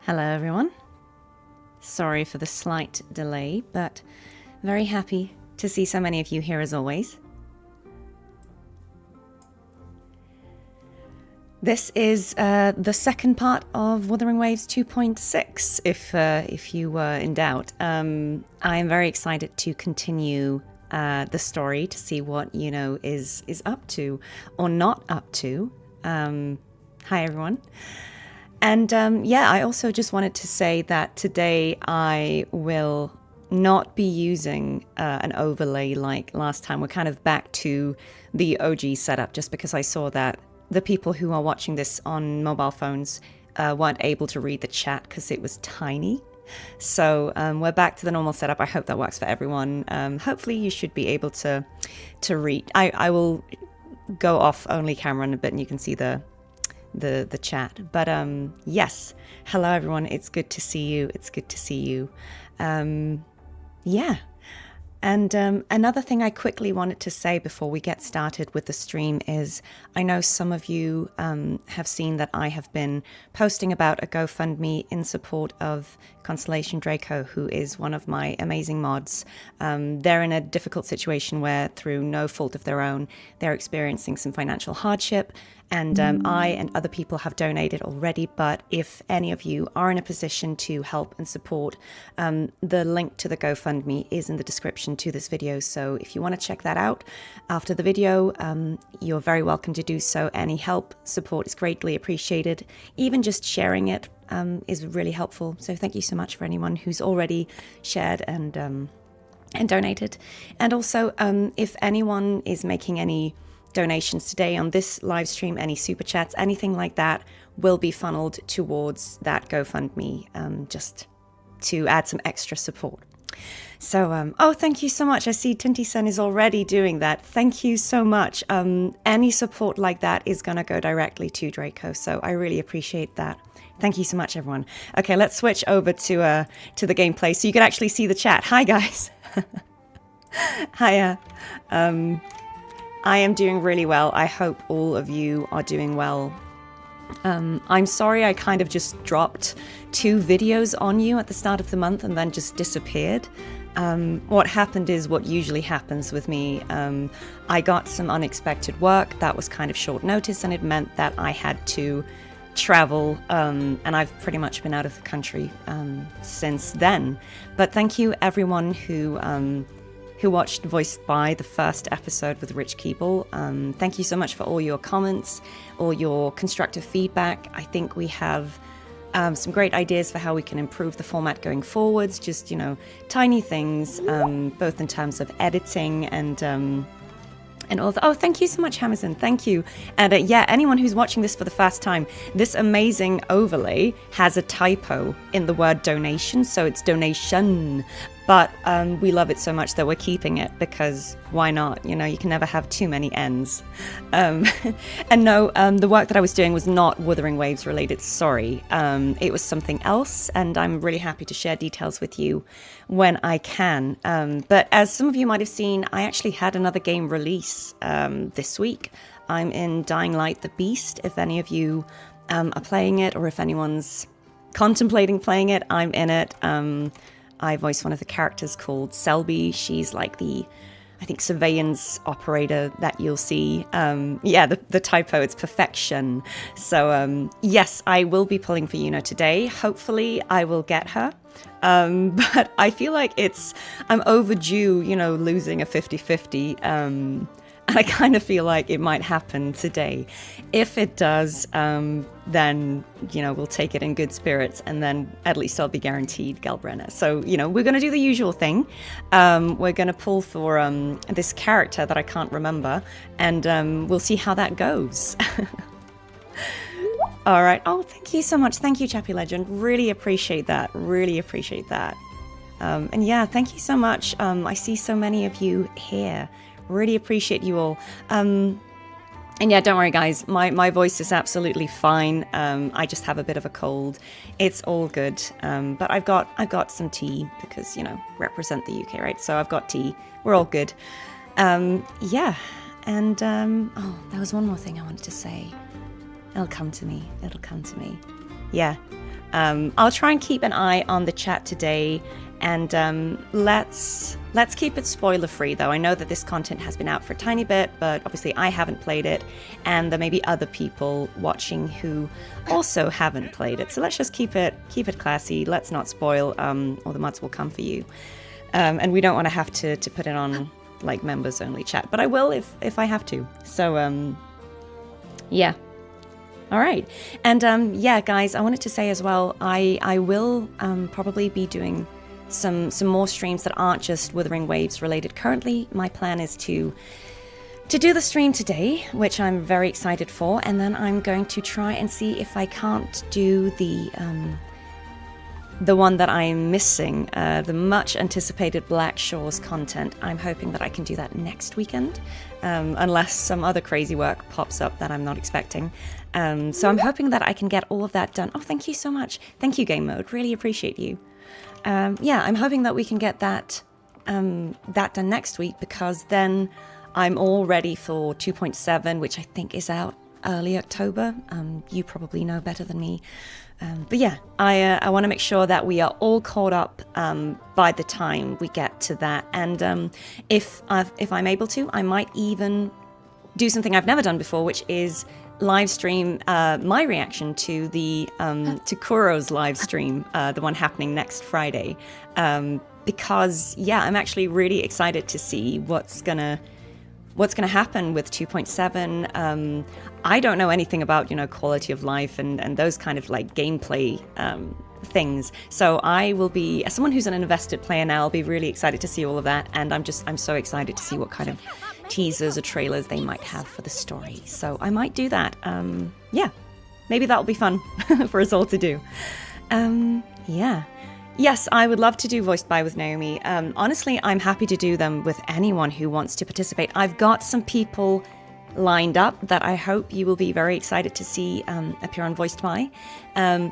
Hello everyone. Sorry for the slight delay, but very happy to see so many of you here as always. This is the second part of Wuthering Waves 2.6, if you were in doubt. I am very excited to continue the story to see what Iuno is up to or not up to. Hi everyone. And yeah, I also just wanted to say that today I will not be using an overlay like last time. We're kind of back to the OG setup just because I saw that the people who are watching this on mobile phones weren't able to read the chat because it was tiny. So we're back to the normal setup. I hope that works for everyone. Hopefully you should be able to read. I will go off only camera in a bit and you can see the chat. But yes, hello everyone, it's good to see you. Yeah. And another thing I quickly wanted to say before we get started with the stream is I know some of you have seen that I have been posting about a GoFundMe in support of Constellation Draco, who is one of my amazing mods. They're in a difficult situation where, through no fault of their own, they're experiencing some financial hardship. And I and other people have donated already, but if any of you are in a position to help and support, the link to the GoFundMe is in the description to this video. So if you want to check that out after the video, you're very welcome to do so. Any help, support is greatly appreciated. Even just sharing it is really helpful. So thank you so much for anyone who's already shared and donated. And also, if anyone is making any donations today on this live stream, any super chats, anything like that will be funneled towards that GoFundMe, just to add some extra support. So, oh, thank you so much. I see Tinty-san is already doing that. Thank you so much. Any support like that is going to go directly to Draco, so I really appreciate that. Thank you so much, everyone. Okay, let's switch over to the gameplay so you can actually see the chat. Hi, guys. Hiya. I am doing really well. I hope all of you are doing well. I'm sorry I kind of just dropped 2 videos on you at the start of the month and then just disappeared. What happened is what usually happens with me. I got some unexpected work that was kind of short notice, and it meant that I had to travel, and I've pretty much been out of the country since then. But thank you everyone who watched Voiced by the first episode with Rich Keeble. Thank you so much for all your comments, all your constructive feedback. I think we have some great ideas for how we can improve the format going forwards. Just, you know, tiny things, both in terms of editing and all the, oh, thank you so much, Hammerson. Thank you. And yeah, anyone who's watching this for the first time, this amazing overlay has a typo in the word donation, so it's donation. But we love it so much that we're keeping it because why not? You know, you can never have too many ends. And no, the work that I was doing was not Wuthering Waves related, sorry. It was something else, and I'm really happy to share details with you when I can. But as some of you might have seen, I actually had another game release this week. I'm in Dying Light the Beast. If any of you are playing it, or if anyone's contemplating playing it, I'm in it. I voice one of the characters called Selby. She's like the, I think, surveillance operator that you'll see. Yeah, the typo, it's perfection. So yes, I will be pulling for Iuno today. Hopefully I will get her. But I feel like I'm overdue, you know, losing a 50-50. And I kind of feel like it might happen today. If it does, then, you know, we'll take it in good spirits, and then at least I'll be guaranteed Galbrenner. So, you know, we're going to do the usual thing. We're going to pull for this character that I can't remember, and we'll see how that goes. All right. Oh, thank you so much. Thank you, Chappie Legend. Really appreciate that. Really appreciate that. And yeah, thank you so much. I see so many of you here. Really appreciate you all. And yeah, don't worry guys, my voice is absolutely fine. I just have a bit of a cold. It's all good. But I've got some tea because, you know, represent the UK, right? So I've got tea. We're all good. Yeah. And oh, there was one more thing I wanted to say. It'll come to me. Yeah. I'll try and keep an eye on the chat today, and let's keep it spoiler free, though. I know that this content has been out for a tiny bit, but obviously I haven't played it, and there may be other people watching who also haven't played it. So let's just keep it classy. Let's not spoil, or the mods will come for you. And we don't want to have to put it on like members only chat, but I will if I have to. So yeah. All right. And yeah, guys, I wanted to say as well, I will probably be doing some more streams that aren't just Wuthering Waves related. Currently, my plan is to do the stream today, which I'm very excited for, and then I'm going to try and see if I can't do the one that I'm missing, the much anticipated Black Shores content. I'm hoping that I can do that next weekend, unless some other crazy work pops up that I'm not expecting. So I'm hoping that I can get all of that done. Oh, thank you so much. Thank you, Game Mode. Really appreciate you. Yeah, I'm hoping that we can get that done next week, because then I'm all ready for 2.7, which I think is out early October. You probably know better than me. But yeah, I want to make sure that we are all caught up by the time we get to that. And if I'm able to, I might even do something I've never done before, which is live stream my reaction to the to Kuro's live stream, the one happening next Friday. Because yeah, I'm actually really excited to see what's gonna happen with 2.7. I don't know anything about, quality of life and those kind of like gameplay things. So I will be, as someone who's an invested player now, I'll be really excited to see all of that. And I'm so excited to see what kind of teasers or trailers they might have for the story. So I might do that. Yeah, maybe that'll be fun for us all to do. Yeah. Yes, I would love to do Voiced By with Naomi. Honestly, I'm happy to do them with anyone who wants to participate. I've got some people lined up that I hope you will be very excited to see appear on Voiced By.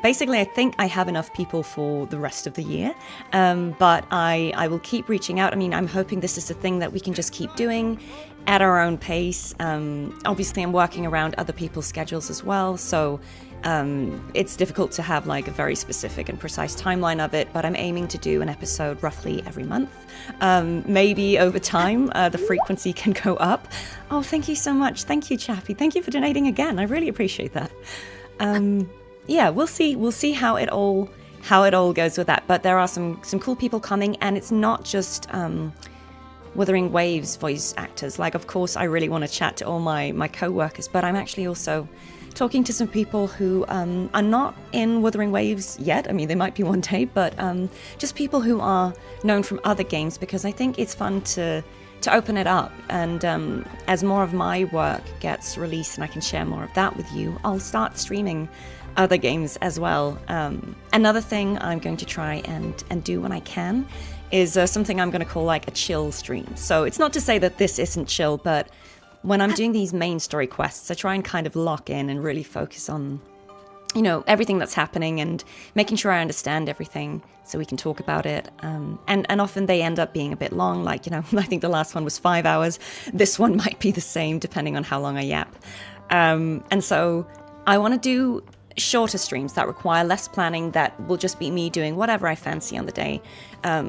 Basically, I think I have enough people for the rest of the year, but I will keep reaching out. I mean, I'm hoping this is a thing that we can just keep doing at our own pace. Obviously, I'm working around other people's schedules as well, so it's difficult to have like a very specific and precise timeline of it, but I'm aiming to do an episode roughly every month. Maybe over time, the frequency can go up. Oh, thank you so much. Thank you, Chappie. Thank you for donating again. I really appreciate that. Yeah, we'll see. We'll see how it all goes with that. But there are some cool people coming, and it's not just Wuthering Waves voice actors. Like, of course, I really want to chat to all my co-workers, but I'm actually also talking to some people who are not in Wuthering Waves yet. I mean, they might be one day, but just people who are known from other games, because I think it's fun to open it up. And as more of my work gets released and I can share more of that with you, I'll start streaming other games as well. Another thing I'm going to try and do when I can is something I'm going to call like a chill stream. So it's not to say that this isn't chill, but when I'm doing these main story quests, I try and kind of lock in and really focus on, everything that's happening and making sure I understand everything so we can talk about it. And often they end up being a bit long, like, I think the last one was 5 hours. This one might be the same depending on how long I yap. And so I want to do shorter streams that require less planning, that will just be me doing whatever I fancy on the day.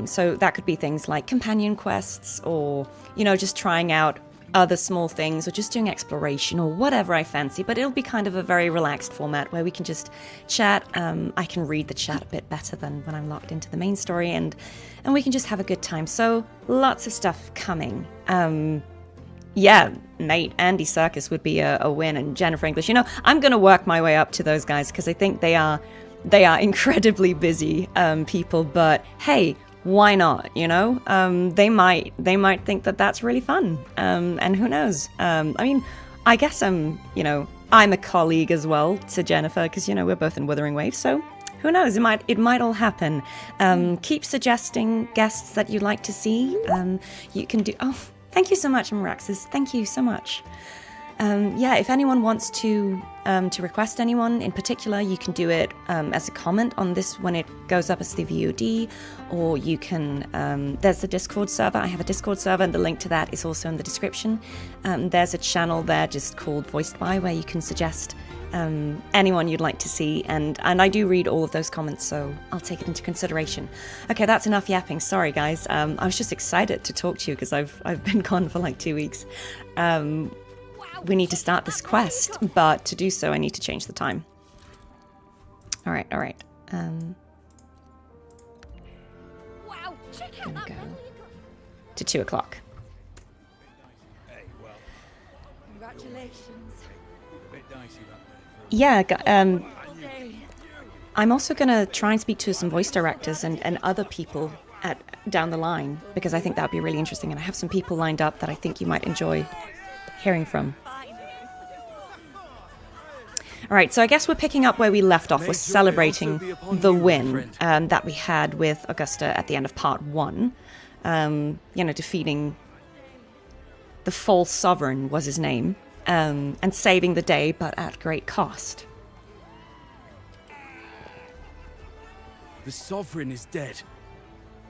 So that could be things like companion quests, or, just trying out other small things, or just doing exploration, or whatever I fancy. But it'll be kind of a very relaxed format where we can just chat. I can read the chat a bit better than when I'm locked into the main story, and we can just have a good time. So lots of stuff coming. Yeah, mate, Andy Serkis would be a win, and Jennifer English. I'm going to work my way up to those guys, because I think they are incredibly busy people. But hey, why not? They might think that that's really fun, and who knows? I mean, I guess I'm a colleague as well to Jennifer, because we're both in Wuthering Waves, so who knows? It might all happen. Keep suggesting guests that you'd like to see. You can do. Oh, thank you so much, Maraxis. Thank you so much. Yeah, if anyone wants to request anyone in particular, you can do it as a comment on this when it goes up as the VOD, or you can, there's a Discord server. I have a Discord server, and the link to that is also in the description. There's a channel there just called Voiced By, where you can suggest anyone you'd like to see, and I do read all of those comments, so I'll take it into consideration. Okay, that's enough yapping. Sorry, guys. I was just excited to talk to you because I've been gone for like 2 weeks. We need to start this quest, but to do so, I need to change the time. All right. Gonna go to 2 o'clock. Congratulations. Yeah, I'm also going to try and speak to some voice directors and other people down the line, because I think that would be really interesting, and I have some people lined up that I think you might enjoy hearing from. All right, so I guess we're picking up where we left off. We're celebrating the win that we had with Augusta at the end of part 1. Defeating the false sovereign was his name, and saving the day, but at great cost. The sovereign is dead.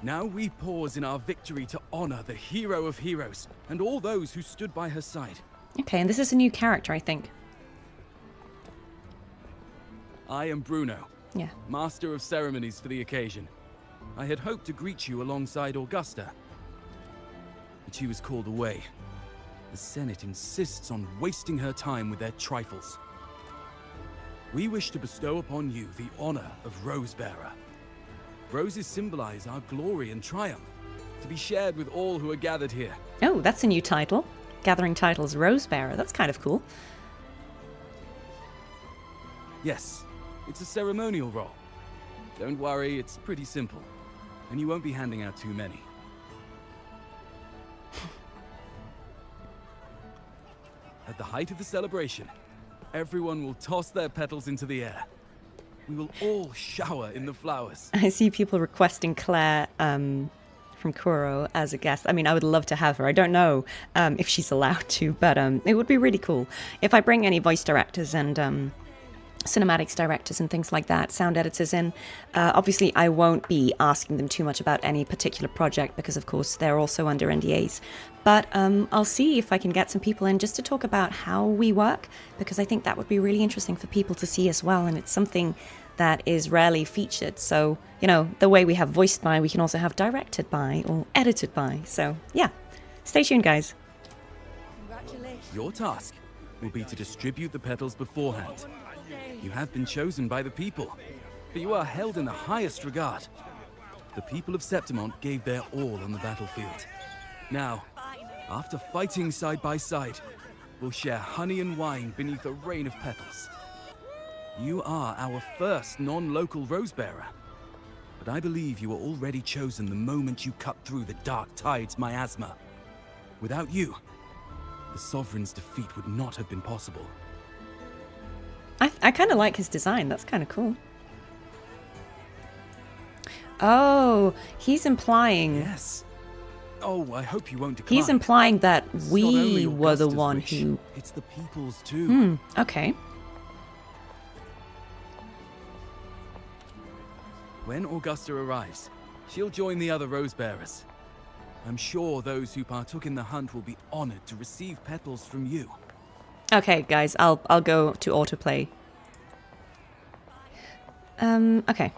Now we pause in our victory to honor the hero of heroes and all those who stood by her side. Okay, and this is a new character, I think. I am Bruno, Yeah. master of ceremonies for the occasion. I had hoped to greet you alongside Augusta, but she was called away. The Senate insists on wasting her time with their trifles. We wish to bestow upon you the honor of Rosebearer. Roses symbolize our glory and triumph, to be shared with all who are gathered here. Oh, that's a new title. Gathering titles Rosebearer. That's kind of cool. Yes, it's a ceremonial role. Don't worry, it's pretty simple, and you won't be handing out too many. At the height of the celebration, everyone will toss their petals into the air. We will all shower in the flowers. I see people requesting Claire from Kuro as a guest. I mean, I would love to have her. I don't know if she's allowed to, but it would be really cool. If I bring any voice directors and cinematics directors and things like that, sound editors in, obviously I won't be asking them too much about any particular project because, of course, they're also under NDAs. But I'll see if I can get some people in just to talk about how we work, because I think that would be really interesting for people to see as well, and it's something that is rarely featured. So, the way we have voiced by, we can also have directed by or edited by. So, yeah, stay tuned, guys. Congratulations. Your task will be to distribute the petals beforehand. You have been chosen by the people, but you are held in the highest regard. The people of Septimont gave their all on the battlefield. Now, after fighting side by side, we'll share honey and wine beneath a rain of petals. You are our first non-local Rosebearer, but I believe you were already chosen the moment you cut through the dark tide's miasma. Without you, the Sovereign's defeat would not have been possible. I kind of like his design. That's kind of cool. Oh, he's implying... Yes. Oh, I hope you won't decline. He's implying that It's not we only were the Augusta's one wish, who... It's the people's too. Okay. When Augusta arrives, she'll join the other Rosebearers. I'm sure those who partook in the hunt will be honored to receive petals from you. Okay, guys, I'll go to autoplay. Okay.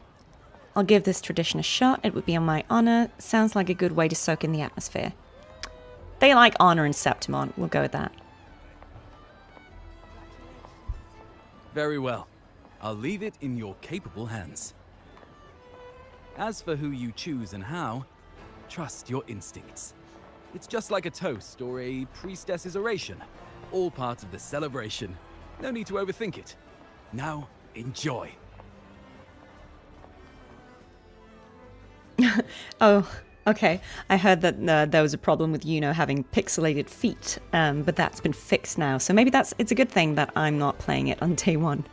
I'll give this tradition a shot. It would be on my honor. Sounds like a good way to soak in the atmosphere. They like honor in Septimont. We'll go with that. Very well. I'll leave it in your capable hands. As for who you choose and how, trust your instincts. It's just like a toast or a priestess's oration. All part of the celebration. No need to overthink it. Now, enjoy. Oh, okay. I heard that there was a problem with Iuno having pixelated feet, but that's been fixed now. So maybe it's a good thing that I'm not playing it on day one.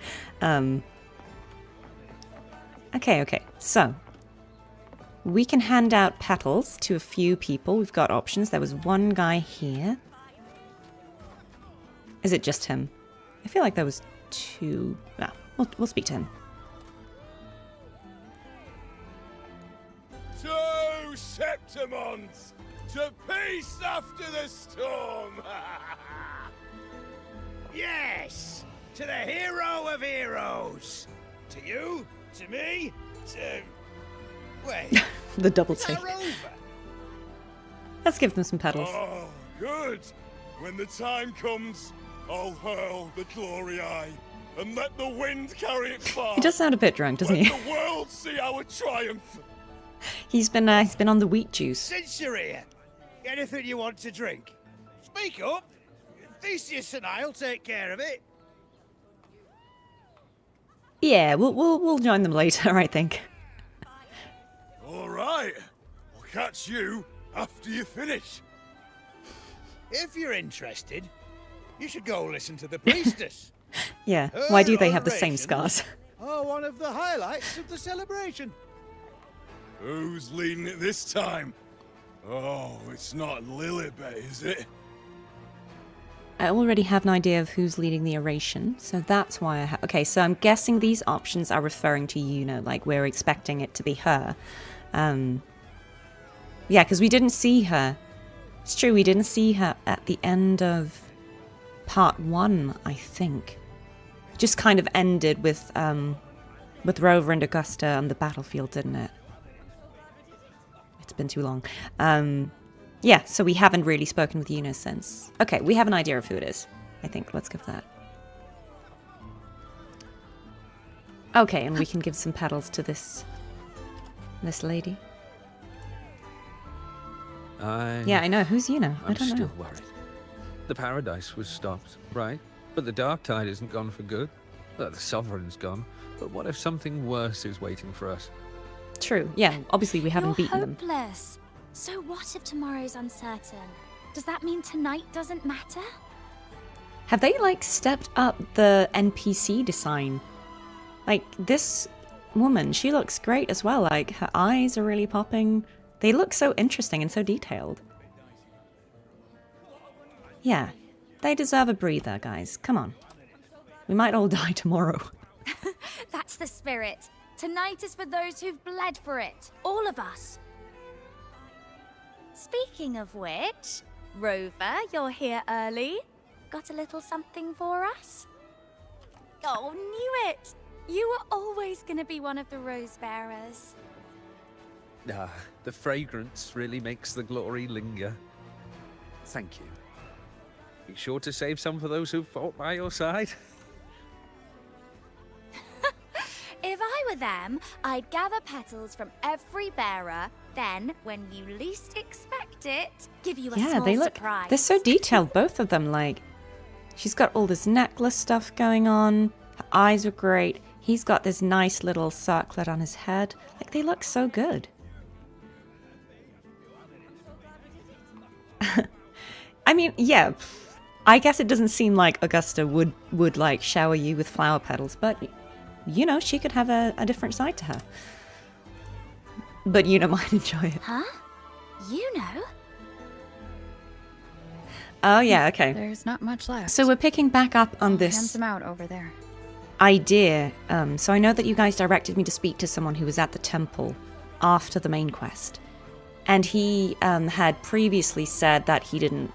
Okay. So, we can hand out petals to a few people. We've got options. There was one guy here. Is it just him? I feel like there was two. We'll speak to him. To Septimont! To peace after the storm! Yes! to the hero of heroes. To you, to me, to... Wait, The double is take. that Rover? Let's give them some petals. Oh, good. When the time comes, I'll hurl the glory eye and let the wind carry it far. He does sound a bit drunk, doesn't Let he? the world see our triumph. He's been on the wheat juice. Since you're here, anything you want to drink? Speak up. Theseus and I'll take care of it. Yeah, we'll join them later, I think. All right. I'll catch you after you finish. If you're interested, you should go listen to the priestess. Yeah. Why do Her they have the same orations scars? are one of the highlights of the celebration. Who's leading it this time? Oh, it's not Lilibet, is it? I already have an idea of who's leading the oration, so that's why I have... Okay, so I'm guessing these options are referring to Iuno, like we're expecting it to be her. Yeah, because we didn't see her. It's true, we didn't see her at the end of part 1, I think. It just kind of ended with Rover and Augusta on the battlefield, didn't it? It's been too long. Yeah, so we haven't really spoken with Iuno since. Okay, we have an idea of who it is, I think. Let's give that. Okay, and we can give some petals to this lady. Yeah, I know. Who's Iuno? I I'm don't know. still worried. The paradise was stopped, right? But the dark tide isn't gone for good. The sovereign's gone. But what if something worse is waiting for us? True. Yeah, obviously we haven't You're beaten them. hopeless. So what if tomorrow's uncertain? Does that mean tonight doesn't matter? Have they, like, stepped up the NPC design? Like, this woman, she looks great as well. Like, her eyes are really popping. They look so interesting and so detailed. Yeah, they deserve a breather, guys. Come on. We might all die tomorrow. That's the spirit. Tonight is for those who've bled for it. All of us. Speaking of which, Rover, you're here early. Got a little something for us? Oh, knew it! You were always going to be one of the Rosebearers. Ah, the fragrance really makes the glory linger. Thank you. Be sure to save some for those who fought by your side. If I were them, I'd gather petals from every bearer, then, when you least expect it, give you a Yeah, small they look... surprise. They're so detailed, both of them. Like, she's got all this necklace stuff going on. Her eyes are great. He's got this nice little circlet on his head. Like, they look so good. I mean, yeah, I guess it doesn't seem like Augusta would like shower you with flower petals, but you know, she could have a different side to her. But Iuno might enjoy it. Huh? You know? Oh yeah, okay. There's not much left. So we're picking back up on Hands this them out over there. idea. So I know that you guys directed me to speak to someone who was at the temple after the main quest, and he had previously said that he didn't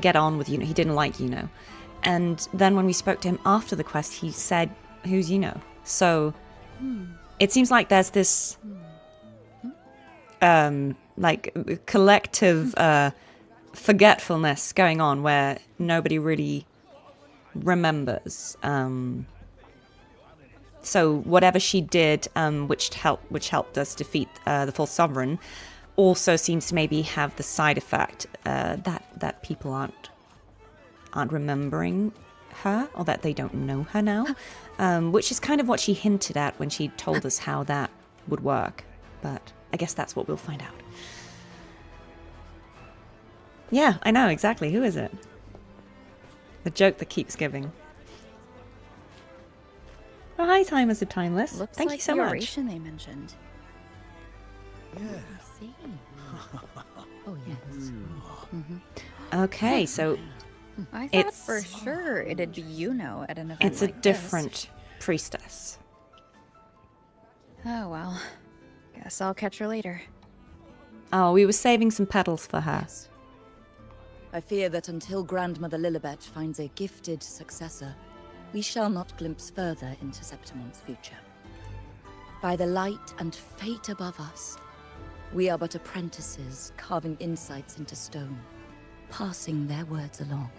get on with Iuno. He didn't like Iuno, and then when we spoke to him after the quest, he said, "Who's Iuno?" So it seems like there's this like collective forgetfulness going on where nobody really remembers. So whatever she did, which helped us defeat the false sovereign, also seems to maybe have the side effect that people aren't remembering her, or that they don't know her now, which is kind of what she hinted at when she told us how that would work. But I guess that's what we'll find out. Yeah, I know exactly. Who is it? The joke that keeps giving. Oh, hi, Timers of Timeless. Looks Thank like you so the much. oration they mentioned. See. Oh yes. Okay, so I thought It's- for sure it'd be Iuno at an event it's a like this. different priestess. Oh well. Guess I'll catch her later. Oh, we were saving some petals for her. I fear that until Grandmother Lilibet finds a gifted successor, We shall not glimpse further into Septimon's future. By the light and fate above us, we are but apprentices carving insights into stone, passing their words along.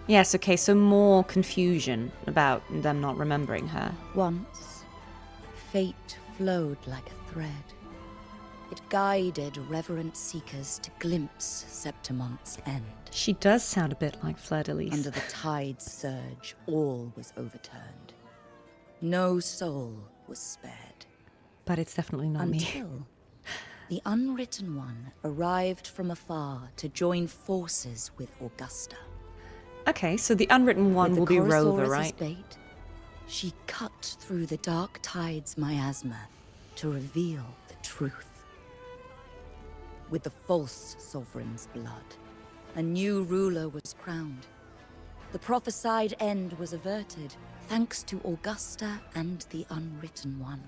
Yes, okay, so more confusion about them not remembering her. Once, fate flowed like a thread. It guided reverent seekers to glimpse Septimon's end. She does sound a bit like Fleur-de-Lis. Under the tide's surge, all was overturned. No soul was spared. But it's definitely not me. Until the Unwritten One arrived from afar to join forces with Augusta. Okay, so the Unwritten One With will the be Rover, Chorosaurus' right? bait, she cut through the dark tide's miasma to reveal the truth. With the false sovereign's blood, a new ruler was crowned. The prophesied end was averted, thanks to Augusta and the Unwritten One.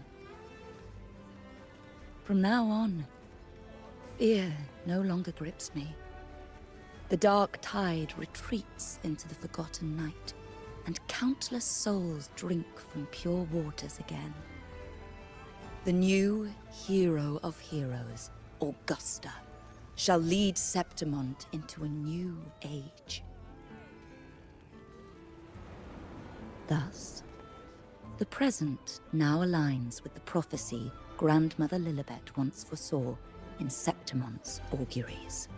From now on, fear no longer grips me. The dark tide retreats into the forgotten night, and countless souls drink from pure waters again. The new hero of heroes, Augusta, shall lead Septimont into a new age. Thus, the present now aligns with the prophecy Grandmother Lilibet once foresaw in Septimont's auguries.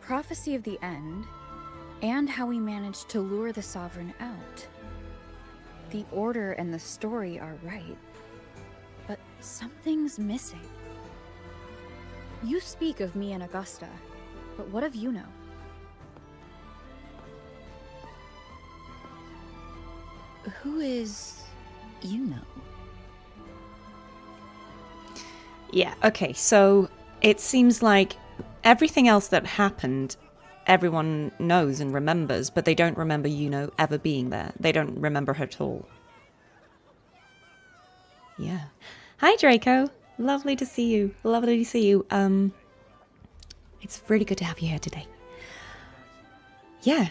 Prophecy of the end, and how we managed to lure the Sovereign out. The order and the story are right, but something's missing. You speak of me and Augusta, but what of Iuno? Who is Iuno? Yeah, okay, so it seems like everything else that happened, everyone knows and remembers, but they don't remember Iuno ever being there. They don't remember her at all. Yeah. Hi, Draco. Lovely to see you. Lovely to see you. It's really good to have you here today. Yeah.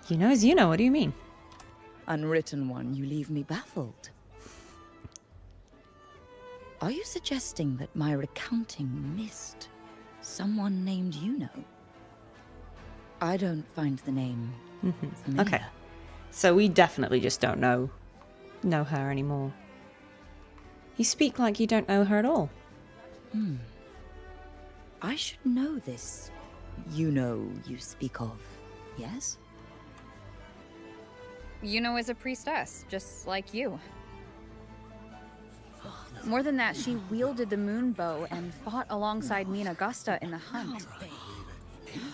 Iuno is Iuno. What do you mean? Unwritten One, you leave me baffled. Are you suggesting that my recounting missed someone named Iuno? I don't find the name familiar. Okay. So we definitely just don't know her anymore. You speak like you don't know her at all. I should know this Iuno you speak of, yes? Iuno is a priestess, just like you. More than that, she wielded the moon bow and fought alongside me and Augusta in the hunt.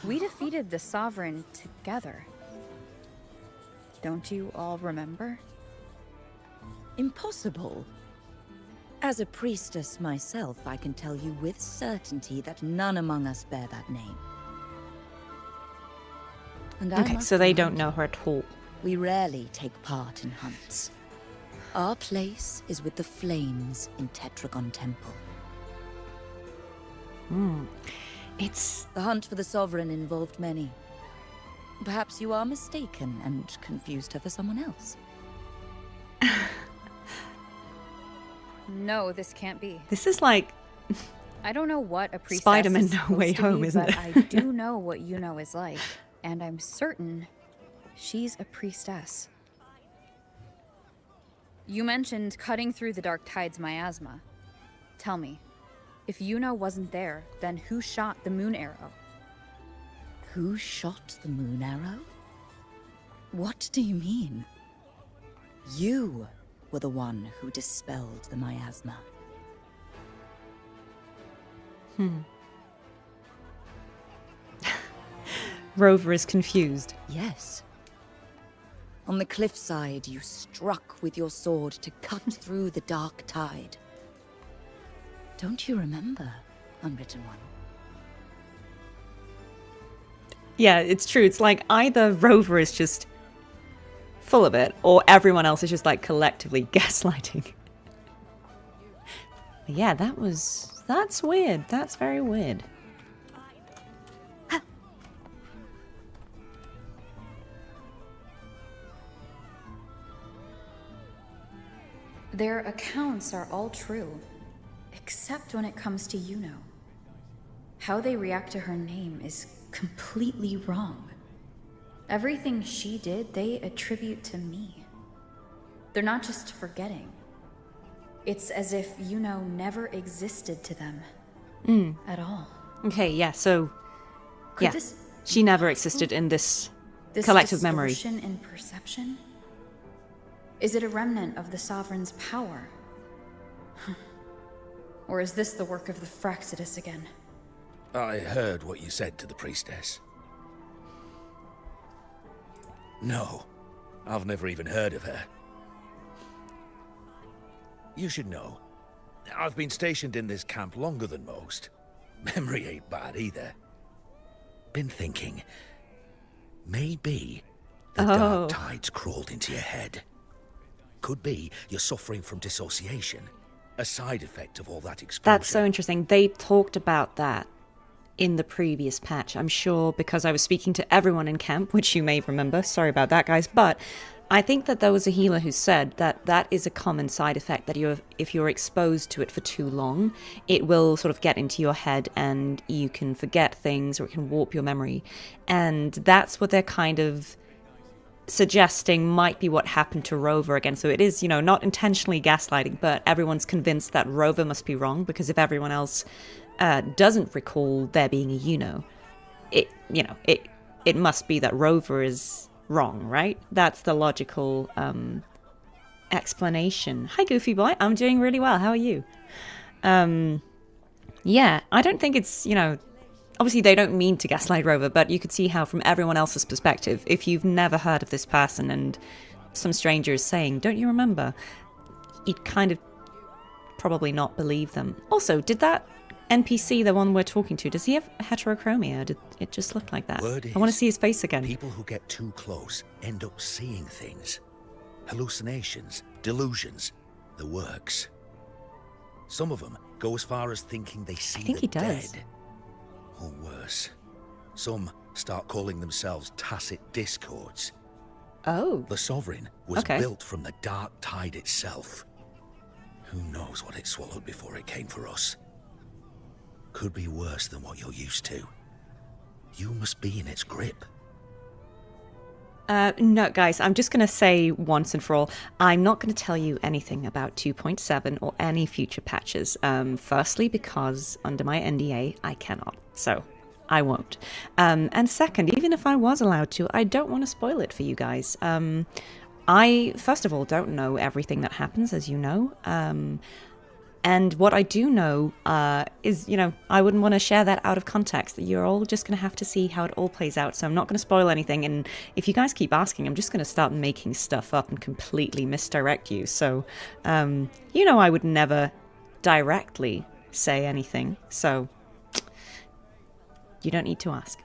We defeated the Sovereign together. Don't you all remember? Impossible. As a priestess myself, I can tell you with certainty that none among us bear that name. And I Okay, must so they remind don't know her at all. We rarely take part in hunts. Our place is with the flames in Tetragon Temple. It's... The hunt for the Sovereign involved many. Perhaps you are mistaken and confused her for someone else. No, this can't be. This is like... I don't know what a priestess Spider-Man is No supposed Way to Home, be, isn't but it? I do know what Iuno is like, and I'm certain she's a priestess. You mentioned cutting through the dark tide's miasma. Tell me, if Iuno wasn't there, then who shot the moon arrow? Who shot the moon arrow? What do you mean? You were the one who dispelled the miasma. Rover is confused. Yes. On the cliffside, you struck with your sword to cut through the dark tide. Don't you remember, Unwritten One? Yeah, it's true. It's like either Rover is just full of it, or everyone else is just like collectively gaslighting. But yeah, that's weird. That's very weird. Their accounts are all true, except when it comes to Iuno. How they react to her name is completely wrong. Everything she did, they attribute to me. They're not just forgetting. It's as if Iuno never existed to them at all. Okay, yeah, so... Could yeah, this she never existed in this This collective memory. distortion in perception? Is it a remnant of the Sovereign's power? Or is this the work of the Fraxidus again? I heard what you said to the priestess. No, I've never even heard of her. You should know, I've been stationed in this camp longer than most. Memory ain't bad either. Been thinking, maybe the dark tides crawled into your head. Could be you're suffering from dissociation, a side effect of all that exposure. That's so interesting. They talked about that in the previous patch. I'm sure because I was speaking to everyone in camp, which you may remember. Sorry about that, guys. But I think that there was a healer who said that that is a common side effect, that if you're exposed to it for too long, it will sort of get into your head and you can forget things or it can warp your memory. And that's what they're kind of suggesting might be what happened to Rover again. So it is, not intentionally gaslighting, but everyone's convinced that Rover must be wrong because if everyone else doesn't recall there being a Iuno, it must be that Rover is wrong, right? That's the logical explanation. Hi, Goofy Boy. I'm doing really well. How are you? Yeah, I don't think it's, obviously they don't mean to gaslight Rover, but you could see how from everyone else's perspective, if you've never heard of this person and some stranger is saying, don't you remember? You'd kind of probably not believe them. Also, did that NPC, the one we're talking to, does he have heterochromia? Did it just look like that? I want to see his face again. People who get too close end up seeing things. Hallucinations, delusions, the works. Some of them go as far as thinking they see the dead. Or worse, some start calling themselves tacit discords. Oh. The Sovereign was built from the dark tide itself. Who knows what it swallowed before it came for us? Could be worse than what you're used to. You must be in its grip. No, guys, I'm just going to say once and for all, I'm not going to tell you anything about 2.7 or any future patches. Firstly, because under my NDA, I cannot. So, I won't. And second, even if I was allowed to, I don't want to spoil it for you guys. I, first of all, don't know everything that happens, as you know. And what I do know is, I wouldn't want to share that out of context. You're all just going to have to see how it all plays out. So I'm not going to spoil anything. And if you guys keep asking, I'm just going to start making stuff up and completely misdirect you. So, I would never directly say anything. So you don't need to ask.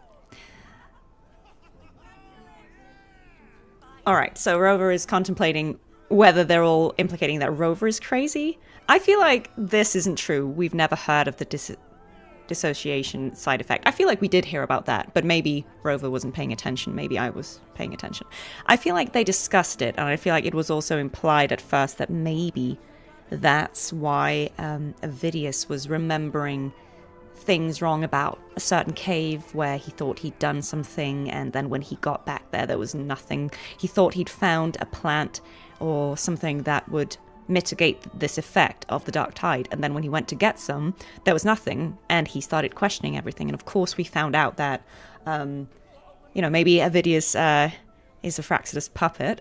All right. So Rover is contemplating whether they're all implicating that Rover is crazy. I feel like this isn't true. We've never heard of the dissociation side effect. I feel like we did hear about that, but maybe Rover wasn't paying attention. Maybe I was paying attention. I feel like they discussed it, and I feel like it was also implied at first that maybe that's why Avidius was remembering things wrong about a certain cave where he thought he'd done something, and then when he got back there was nothing. He thought he'd found a plant or something that would mitigate this effect of the dark tide, and then when he went to get some, there was nothing, and he started questioning everything. And of course we found out that maybe Avidius is a Fraxidus puppet,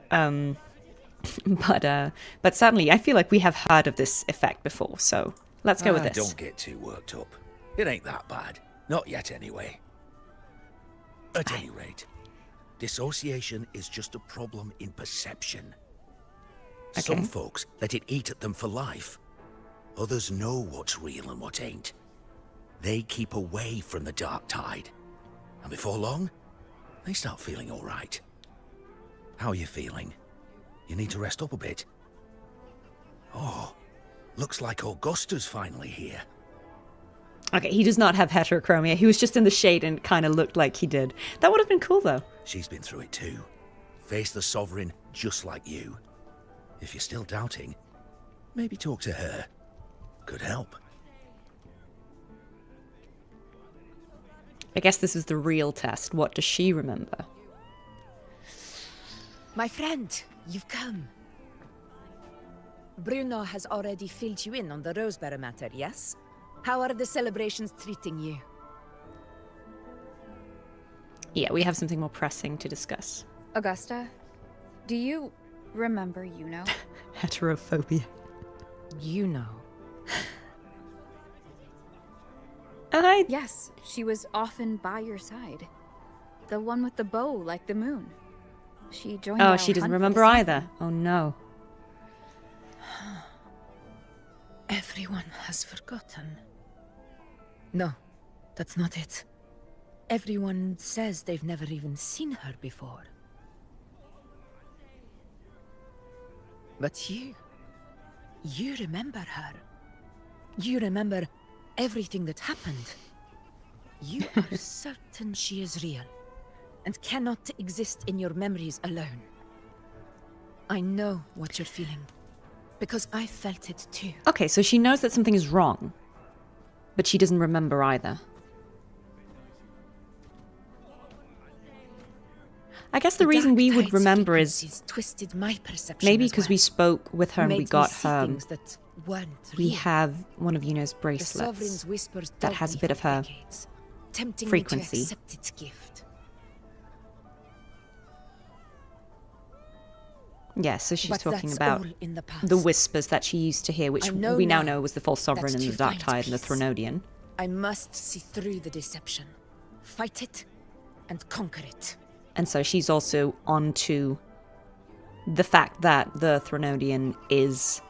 but certainly I feel like we have heard of this effect before, so let's go with this. Don't get too worked up. It ain't that bad. Not yet anyway. At any rate, dissociation is just a problem in perception. Some folks let it eat at them for life. Others know what's real and what ain't. They keep away from the dark tide. And before long, they start feeling all right. How are you feeling? You need to rest up a bit. Oh, looks like Augusta's finally here. Okay, he does not have heterochromia. He was just in the shade and kind of looked like he did. That would have been cool, though. She's been through it too. Faced the Sovereign just like you. If you're still doubting, Maybe talk to her. Could help. I guess this is the real test. What does she remember? My friend, you've come. Bruno has already filled you in on the Rosebearer matter, yes? How are the celebrations treating you? Yeah, we have something more pressing to discuss. Augusta, do you remember Iuno? Heterophobia. Iuno. Yes, she was often by your side. The one with the bow like the moon. She joined our she doesn't hunt for remember the either. Saffron. Oh no. Everyone has forgotten. No, that's not it. Everyone says they've never even seen her before. But you remember her. You remember everything that happened. You are certain she is real and cannot exist in your memories alone. I know what you're feeling, because I felt it too. Okay, so she knows that something is wrong, but she doesn't remember either. I guess the reason we would remember is twisted my perception maybe as because well. we spoke with her and we Made me got see her. things that weren't We real. have one of Iuno's The bracelets Sovereign's whispers that dogged has a me bit for of her decades, tempting frequency. me to accept its gift. Yeah, so she's But talking that's about all in the past. the whispers that she used to hear, which I know we now now know was the false sovereign that and to the Dark find Tide and the peace, Threnodian. I must see through the deception, fight it, and conquer it. And so she's also onto the fact that the Threnodian is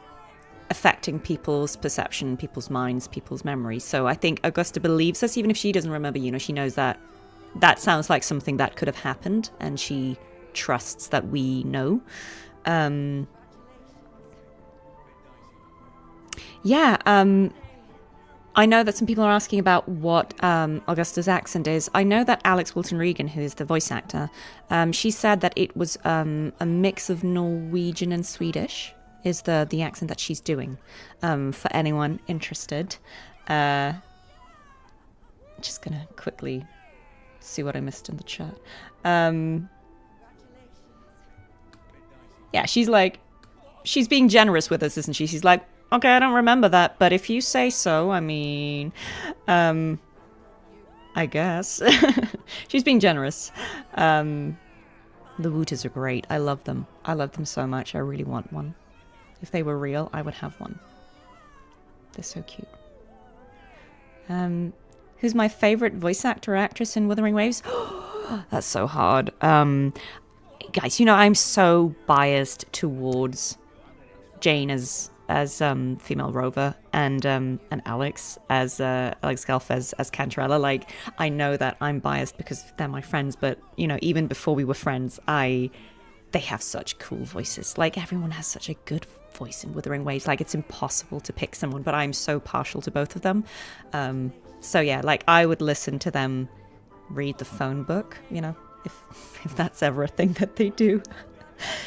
affecting people's perception, people's minds, people's memories. So I think Augusta believes us, even if she doesn't remember, she knows that that sounds like something that could have happened, and she trusts that we know. I know that some people are asking about what Augusta's accent is. I know that Alex Walton Regan, who is the voice actor, she said that it was a mix of Norwegian and Swedish is the accent that she's doing. For anyone interested. Just gonna quickly see what I missed in the chat. Yeah, she's being generous with us, isn't she? She's like, okay, I don't remember that, but if you say so, I mean, I guess. She's being generous. The Wooters are great. I love them. I love them so much. I really want one. If they were real, I would have one. They're so cute. Who's my favorite voice actor or actress in Wuthering Waves? That's so hard. Guys, I'm so biased towards Jane as female Rover and Alex as Alex Gelf as Cantarella. Like, I know that I'm biased because they're my friends, but even before we were friends, they have such cool voices. Like, everyone has such a good voice in Wuthering Waves. Like, it's impossible to pick someone, but I'm so partial to both of them. So yeah, like, I would listen to them read the phone book, if that's ever a thing that they do.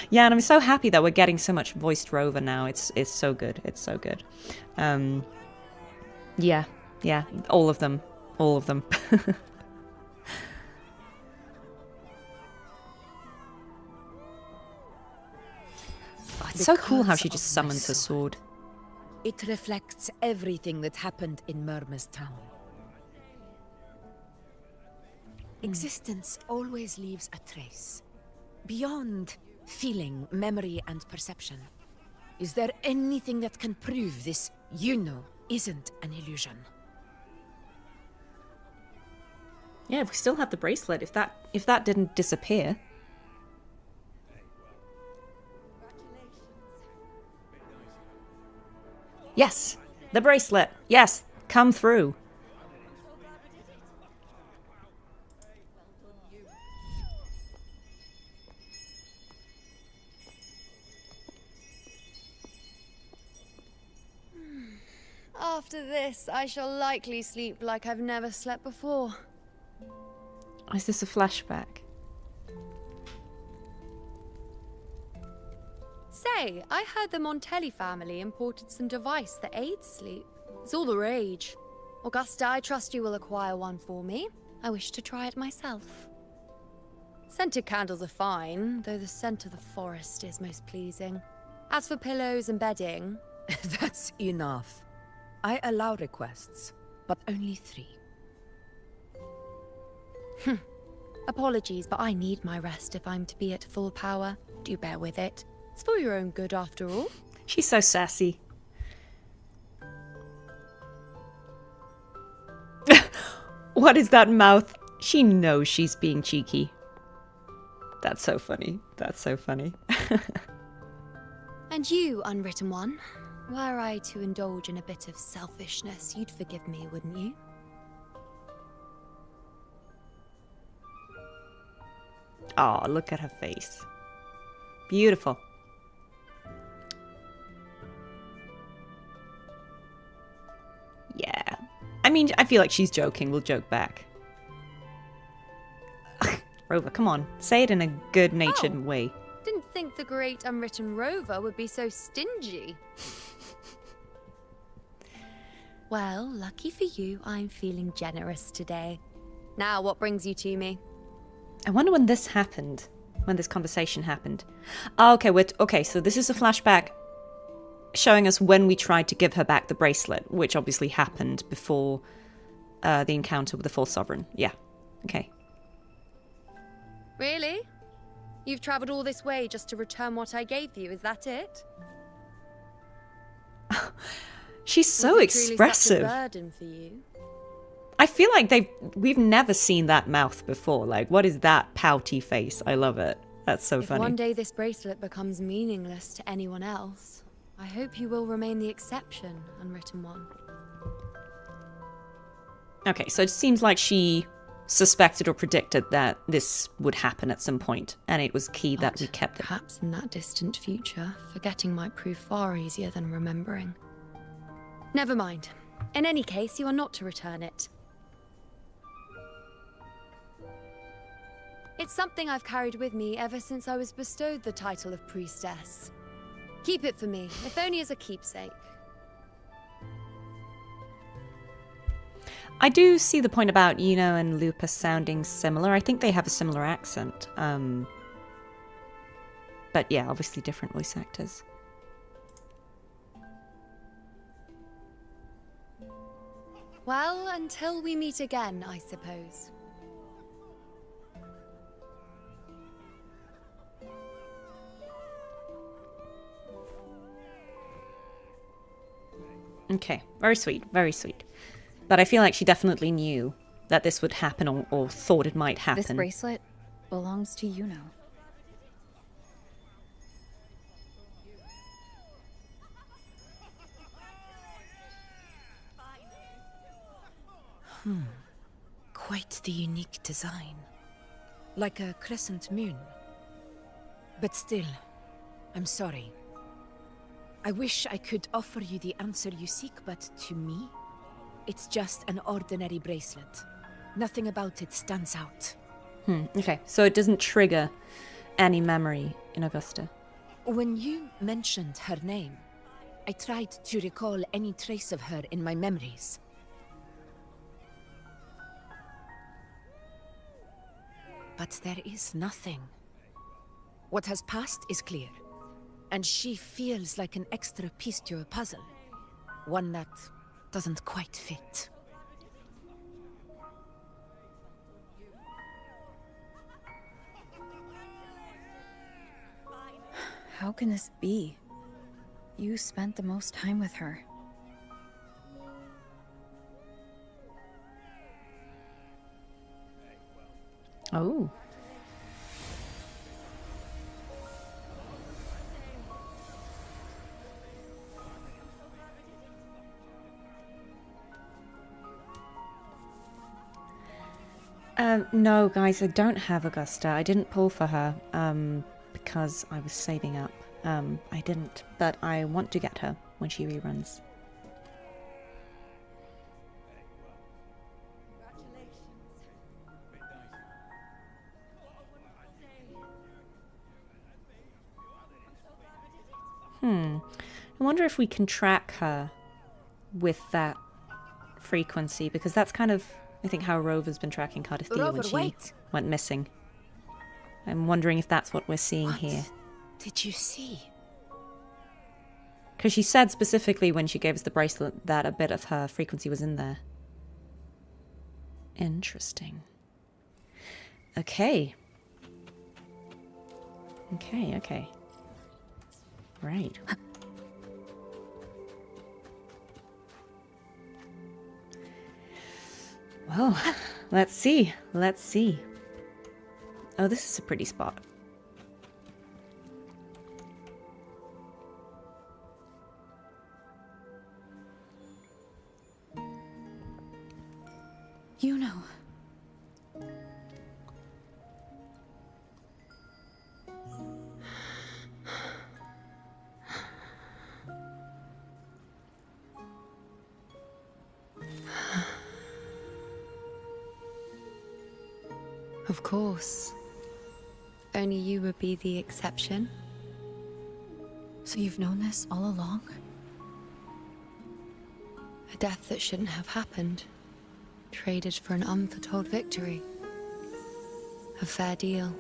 Yeah, and I'm so happy that we're getting so much voiced Rover now. It's so good. It's so good. Yeah, all of them. It's so cool how she just summons her sword. It reflects everything that happened in Murma's town. Existence always leaves a trace. Beyond feeling, memory, and perception. Is there anything that can prove this isn't an illusion? Yeah, if we still have the bracelet, if that didn't disappear. Yes, the bracelet. Yes, come through. After this, I shall likely sleep like I've never slept before. Is this a flashback? Say, I heard the Montelli family imported some device that aids sleep. It's all the rage. Augusta, I trust you will acquire one for me. I wish to try it myself. Scented candles are fine, though the scent of the forest is most pleasing. As for pillows and bedding... That's enough. I allow requests, but only 3. Apologies, but I need my rest if I'm to be at full power. Do bear with it. It's for your own good, after all. She's so sassy. What is that mouth? She knows she's being cheeky. That's so funny. That's so funny. And you, Unwritten One, were I to indulge in a bit of selfishness, you'd forgive me, wouldn't you? Oh, look at her face. Beautiful. Yeah. I mean, I feel like she's joking. We'll joke back. Rover, come on. Say it in a good-natured way. Didn't think the great Unwritten Rover would be so stingy. Well, lucky for you, I'm feeling generous today. Now, what brings you to me? I wonder when this happened. When this conversation happened. Oh, okay, so this is a flashback showing us when we tried to give her back the bracelet, which obviously happened before the encounter with the False Sovereign. Yeah. Okay. Really? You've travelled all this way just to return what I gave you, is that it? She's so Was it expressive. truly such a burden for you? I feel like we've never seen that mouth before. Like, what is that pouty face? I love it. That's so funny. If one day this bracelet becomes meaningless to anyone else, I hope you will remain the exception, Unwritten One. Okay, so it seems like she suspected or predicted that this would happen at some point, and it was key that we kept it. Perhaps in that distant future, forgetting might prove far easier than remembering. Never mind. In any case, you are not to return it. It's something I've carried with me ever since I was bestowed the title of priestess. Keep it for me, if only as a keepsake. I do see the point about Iuno and Lupus sounding similar. I think they have a similar accent. But yeah, obviously different voice actors. Well, until we meet again, I suppose. Okay, very sweet, very sweet. But I feel like she definitely knew that this would happen or thought it might happen. This bracelet belongs to Iuno. Quite the unique design. Like a crescent moon. But still, I'm sorry. I wish I could offer you the answer you seek, but to me, it's just an ordinary bracelet. Nothing about it stands out. Okay, so it doesn't trigger any memory in Augusta. When you mentioned her name, I tried to recall any trace of her in my memories. But there is nothing. What has passed is clear, and she feels like an extra piece to a puzzle. One that doesn't quite fit. How can this be? You spent the most time with her. Oh. No, guys, I don't have Augusta. I didn't pull for her, because I was saving up. I didn't, but I want to get her when she reruns. I wonder if we can track her with that frequency, because that's kind of, I think, how Rover's been tracking Cartethyia when Rover, she wait. went missing. I'm wondering if that's what we're seeing What here. did you see? Because she said specifically when she gave us the bracelet that a bit of her frequency was in there. Interesting. Okay. Okay. Right. Well, let's see. Oh, this is a pretty spot. Iuno. Of course. Only you would be the exception. So you've known this all along? A death that shouldn't have happened. Traded for an unforetold victory. A fair deal.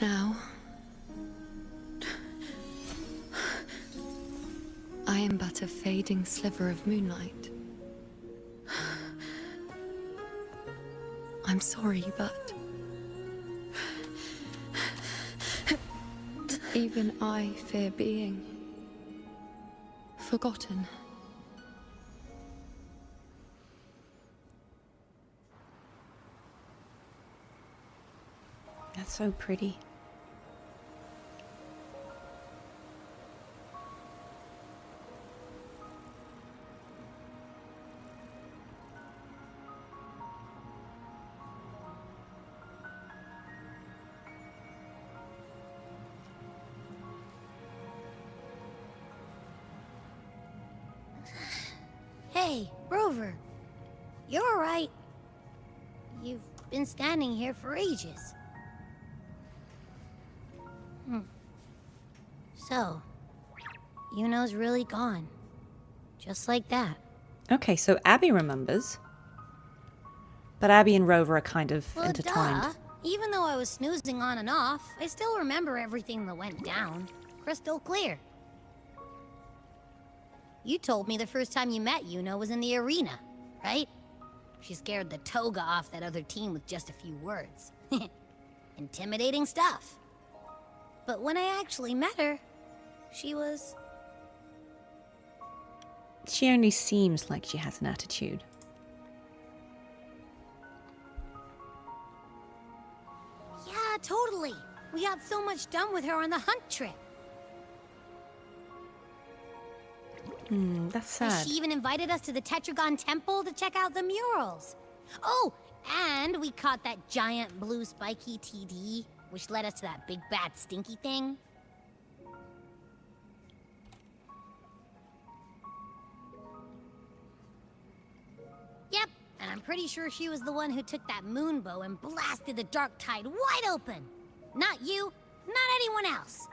Now, I am but a fading sliver of moonlight. I'm sorry, but even I fear being forgotten. That's so pretty. Hey, Rover. You're all right. You've been standing here for ages. So, Iuno's really gone. Just like that. Okay, so Abby remembers. But Abby and Rover are kind of Well, intertwined. duh. Even though I was snoozing on and off, I still remember everything that went down. Crystal clear. You told me the first time you met Iuno was in the arena, right? She scared the toga off that other team with just a few words. Intimidating stuff. But when I actually met her, she was... She only seems like she has an attitude. Yeah, totally. We got so much done with her on the hunt trip. That's sad. She even invited us to the Tetragon Temple to check out the murals. Oh, and we caught that giant blue spiky TD, which led us to that big bad stinky thing. Yep, and I'm pretty sure she was the one who took that moon bow and blasted the dark tide wide open. Not you, not anyone else.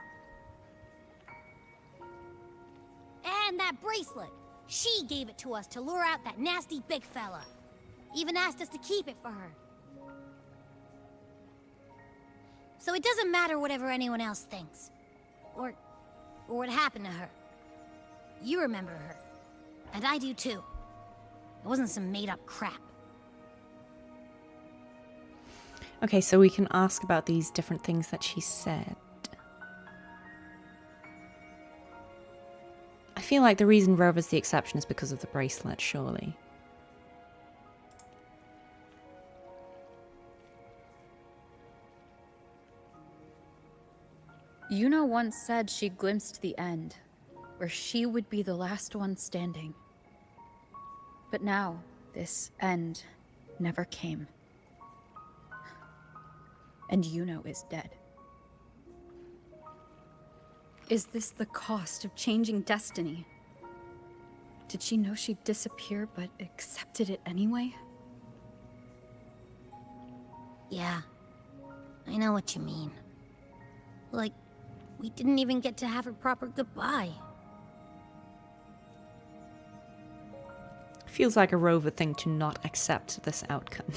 And that bracelet. She gave it to us to lure out that nasty big fella. Even asked us to keep it for her. So it doesn't matter whatever anyone else thinks. Or what happened to her. You remember her. And I do too. It wasn't some made-up crap. Okay, so we can ask about these different things that she said. I feel like the reason Rover's the exception is because of the bracelet, surely. Iuno once said she glimpsed the end, where she would be the last one standing. But now, this end never came. And Iuno is dead. Is this the cost of changing destiny? Did she know she'd disappear, but accepted it anyway? Yeah, I know what you mean. Like, We didn't even get to have a proper goodbye. Feels like a Rover thing to not accept this outcome.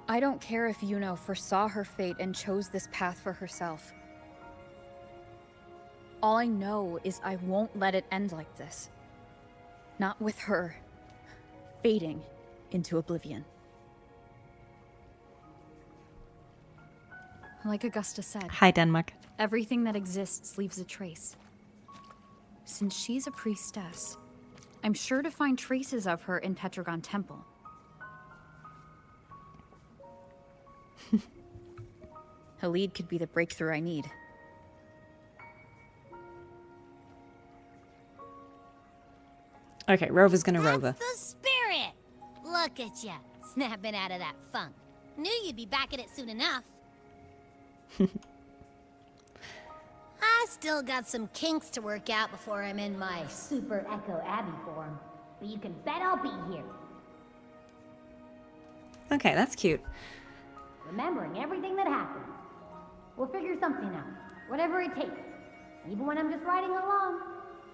I don't care if Iuno foresaw her fate and chose this path for herself. All I know is I won't let it end like this. Not with her fading into oblivion. Like Augusta said, Hi, Denmark. everything that exists leaves a trace. Since she's a priestess, I'm sure to find traces of her in Tetragon Temple. Halid could be the breakthrough I need. Okay, Rover's gonna Rover. The spirit! Look at ya, snapping out of that funk. Knew you'd be back at it soon enough. I still got some kinks to work out before I'm in my Super Echo Abbey form. But you can bet I'll be here. Okay, that's cute. Remembering everything that happened. We'll figure something out. Whatever it takes. Even when I'm just riding along.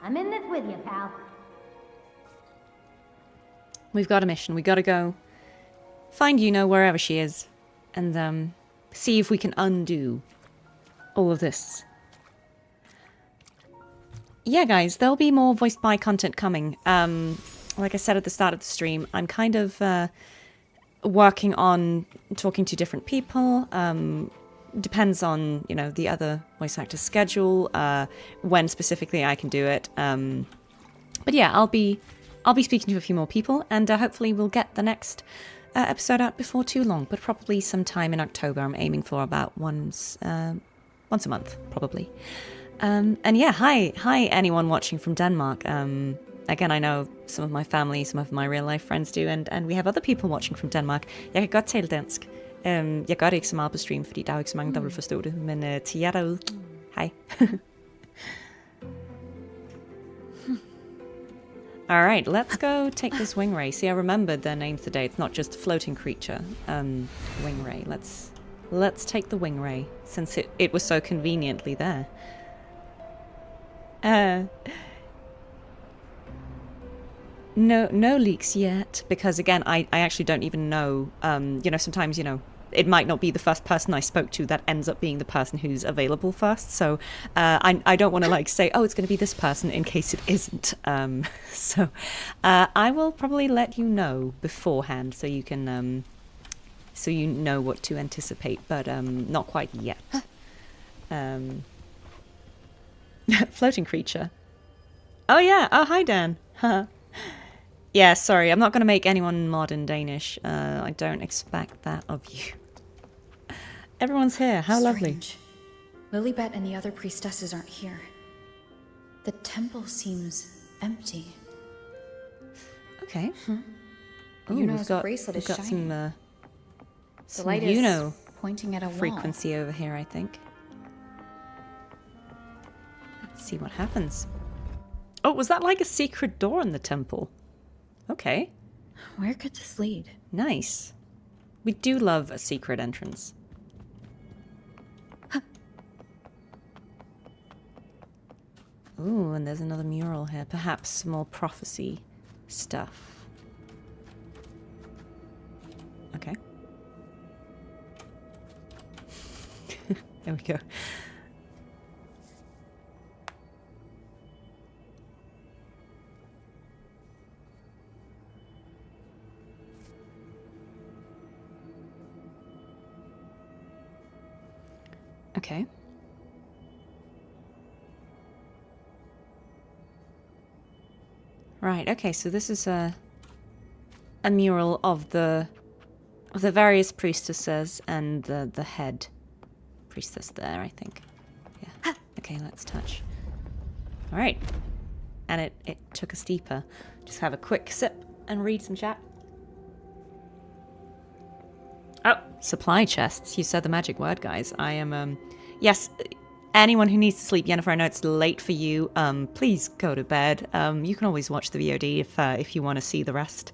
I'm in this with you, pal. We've got a mission. We gotta go find Iuno wherever she is. And, see if we can undo all of this. Yeah, guys, there'll be more voiced by content coming. Like I said at the start of the stream, I'm kind of working on talking to different people. Depends on, you know, the other voice actor's schedule, when specifically I can do it. But yeah, I'll be speaking to a few more people, and hopefully we'll get the next episode out before too long, but probably sometime in October. I'm aiming for about once a month, probably. And yeah, hi anyone watching from Denmark. Again, I know some of my family, some of my real life friends do, and we have other people watching from Denmark. Jeg kan godt tale dansk. Jeg gør det ikke så meget på stream, fordi der er jo ikke så mange, der vil forstå det. Men til jer derude, hej. All right, let's go take this wing ray. See, I remembered their names today. It's not just a floating creature. Wing ray. Let's take the wing ray, since it was so conveniently there. No leaks yet, because again, I actually don't even know. You know, sometimes, you know, it might not be the first person I spoke to that ends up being the person who's available first. So I don't want to like say, oh, it's going to be this person in case it isn't. So I will probably let you know beforehand, so you can so you know what to anticipate, but not quite yet. Floating creature. Oh yeah. Oh, hi Dan. Yeah, sorry, I'm not going to make anyone modern Danish. I don't expect that of you. Everyone's here. How lovely. Lilibet and the other priestesses aren't here. The temple seems empty. Okay. Ooh, Iuno's bracelet is got shining. Some light Iuno is pointing at a wall. frequency over here, I think. Let's see what happens. Oh, was that like a secret door in the temple? Okay. Where could this lead? Nice. We do love a secret entrance. Ooh, and there's another mural here. Perhaps some more prophecy stuff. Okay. There we go. Okay. Right, okay, so this is a mural of the various priestesses and the head priestess there, I think. Yeah. Okay, let's touch. Alright. And it took us deeper. Just have a quick sip and read some chat. Oh, supply chests. You said the magic word, guys. I am, yes, anyone who needs to sleep, Yennefer, I know it's late for you. Please go to bed. You can always watch the VOD if you want to see the rest.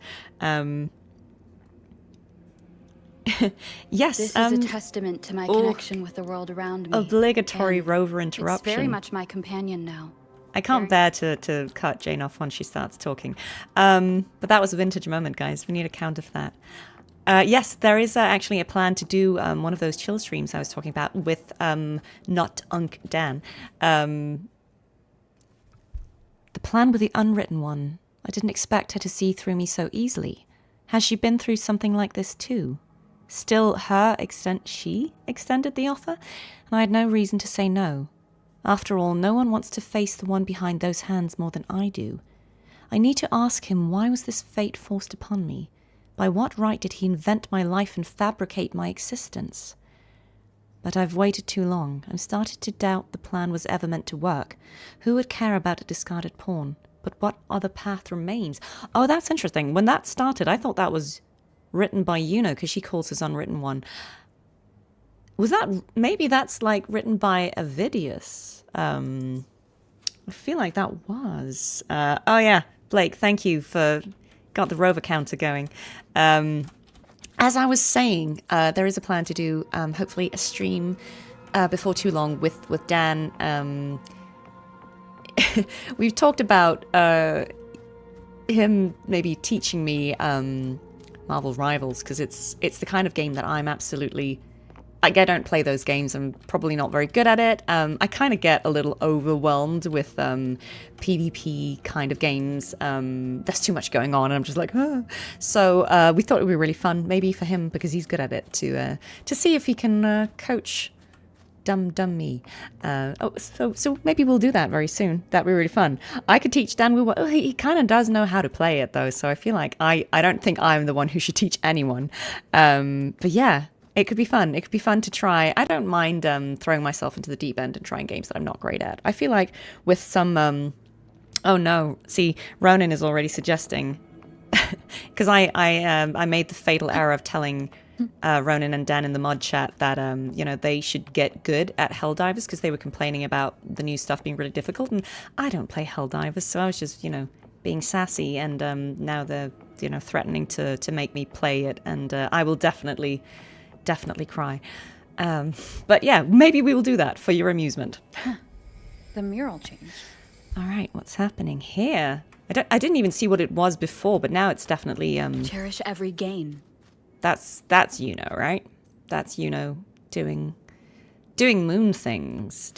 Yes. This is a testament to my connection with the world around me. Obligatory and rover interruption. It's very much my companion now. I can't bear to cut Jane off when she starts talking. But that was a vintage moment, guys. We need a counter for that. Yes, there is actually a plan to do one of those chill streams I was talking about with not Unk Dan. The plan with the unwritten one. I didn't expect her to see through me so easily. Has she been through something like this too? Still she extended the offer, and I had no reason to say no. After all, no one wants to face the one behind those hands more than I do. I need to ask him, why was this fate forced upon me? By what right did he invent my life and fabricate my existence? But I've waited too long. I'm started to doubt the plan was ever meant to work. Who would care about a discarded pawn? But what other path remains? Oh, that's interesting. When that started, I thought that was written by Iuno, because she calls his unwritten one. Was that... Maybe that's, like, written by Avidius. I feel like that was... oh, yeah. Blake, thank you for... Got the rover counter going. As I was saying, there is a plan to do, hopefully, a stream before too long with Dan. We've talked about him maybe teaching me Marvel Rivals, because it's the kind of game that I'm absolutely... Like, I don't play those games. I'm probably not very good at it. I kind of get a little overwhelmed with PvP kind of games. There's too much going on, and I'm just like, ah. So we thought it would be really fun, maybe for him, because he's good at it, to see if he can coach dumb me. So maybe we'll do that very soon. That'd be really fun. I could teach Dan. He kind of does know how to play it, though, so I feel like I don't think I'm the one who should teach anyone. But yeah. It could be fun. It could be fun to try. I don't mind throwing myself into the deep end and trying games that I'm not great at. I feel like with some... oh no, see, Ronan is already suggesting... Because I made the fatal error of telling Ronan and Dan in the mod chat that they should get good at Helldivers, because they were complaining about the new stuff being really difficult, and I don't play Helldivers, so I was just, being sassy, and now they're, threatening to make me play it, and I will definitely cry. But yeah, maybe we will do that for your amusement. The mural changed. All right, what's happening here? I didn't even see what it was before, but now it's definitely... Cherish every gain. That's Iuno, right? That's Iuno doing moon things.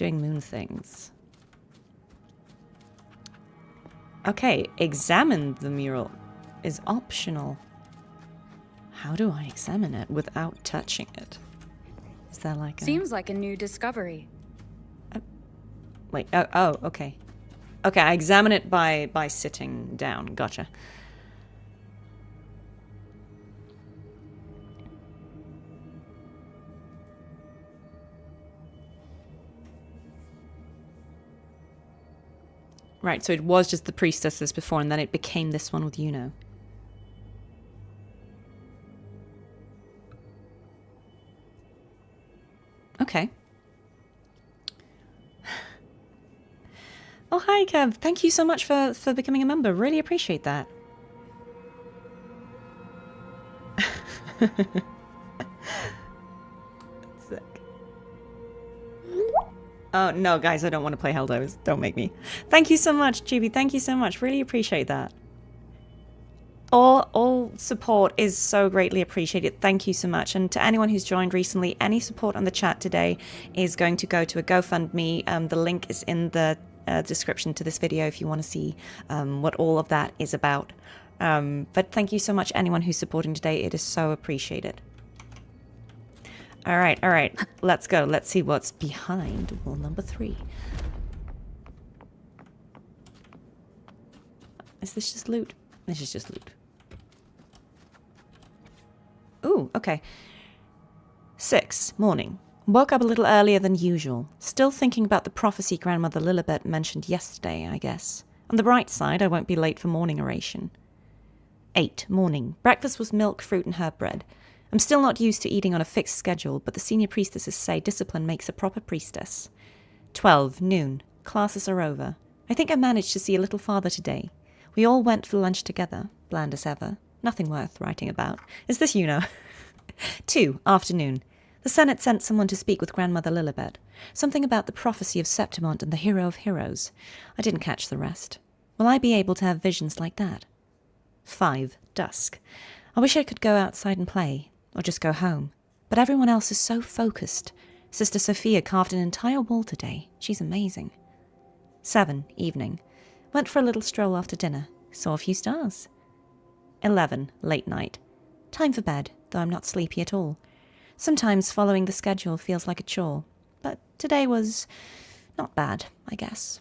Okay, examine the mural is optional. How do I examine it without touching it? Is that like a... Seems like a new discovery. Wait, oh, okay. Okay, I examine it by sitting down. Gotcha. Right, so it was just the priestesses before, and then it became this one with Iuno. Okay. Oh, hi, Kev. Thank you so much for becoming a member. Really appreciate that. Sick. Oh, no, guys, I don't want to play Helldivers. Don't make me. Thank you so much, Chibi. Thank you so much. Really appreciate that. All support is so greatly appreciated. Thank you so much. And to anyone who's joined recently, any support on the chat today is going to go to a GoFundMe. The link is in the description to this video if you want to see what all of that is about. But thank you so much, anyone who's supporting today. It is so appreciated. All right. Let's go. Let's see what's behind wall number 3. Is this just loot? This is just loot. Ooh, okay. 6, morning. Woke up a little earlier than usual. Still thinking about the prophecy Grandmother Lilibet mentioned yesterday, I guess. On the bright side, I won't be late for morning oration. 8, morning. Breakfast was milk, fruit, and herb bread. I'm still not used to eating on a fixed schedule, but the senior priestesses say discipline makes a proper priestess. 12, noon. Classes are over. I think I managed to see a little father today. We all went for lunch together, bland as ever. Nothing worth writing about. Is this Iuno? 2. Afternoon. The Senate sent someone to speak with Grandmother Lilibet. Something about the prophecy of Septimont and the hero of heroes. I didn't catch the rest. Will I be able to have visions like that? 5. Dusk. I wish I could go outside and play, or just go home. But everyone else is so focused. Sister Sophia carved an entire wall today. She's amazing. 7. Evening. Went for a little stroll after dinner. Saw a few stars. 11. Late night. Time for bed, though I'm not sleepy at all. Sometimes following the schedule feels like a chore. But today was not bad, I guess.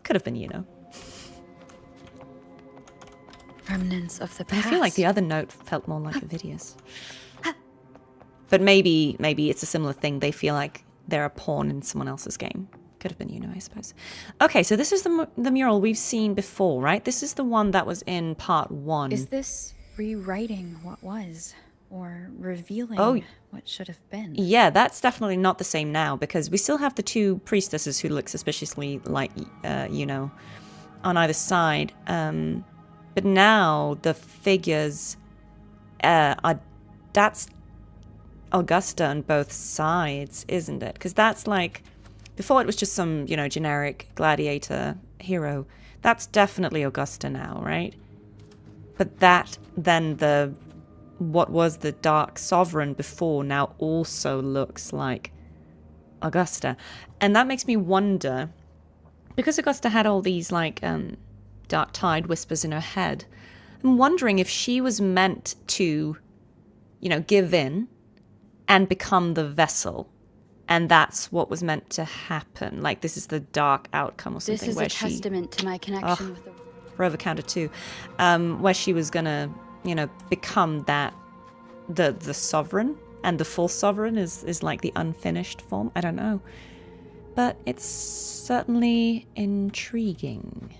Could have been, Remnants of the past. I feel like the other note felt more like Avidius. But maybe it's a similar thing. They feel like they're a pawn in someone else's game. Could have been I suppose. Okay, so this is the mural we've seen before, right? This is the one that was in part 1. Is this rewriting what was? Or revealing what should have been? Yeah, that's definitely not the same now, because we still have the 2 priestesses who look suspiciously like, on either side. But now the figures that's Augusta on both sides, isn't it? Because that's like, before it was just some, generic gladiator hero. That's definitely Augusta now, right? But that, then what was the Dark Sovereign before now also looks like Augusta. And that makes me wonder, because Augusta had all these like dark tide whispers in her head, I'm wondering if she was meant to, give in and become the vessel. And that's what was meant to happen. Like, this is the dark outcome or something. This is a testament to my connection with the... Rover counter 2. Where she was gonna, become that, the sovereign. And the full sovereign is like the unfinished form. I don't know. But it's certainly intriguing.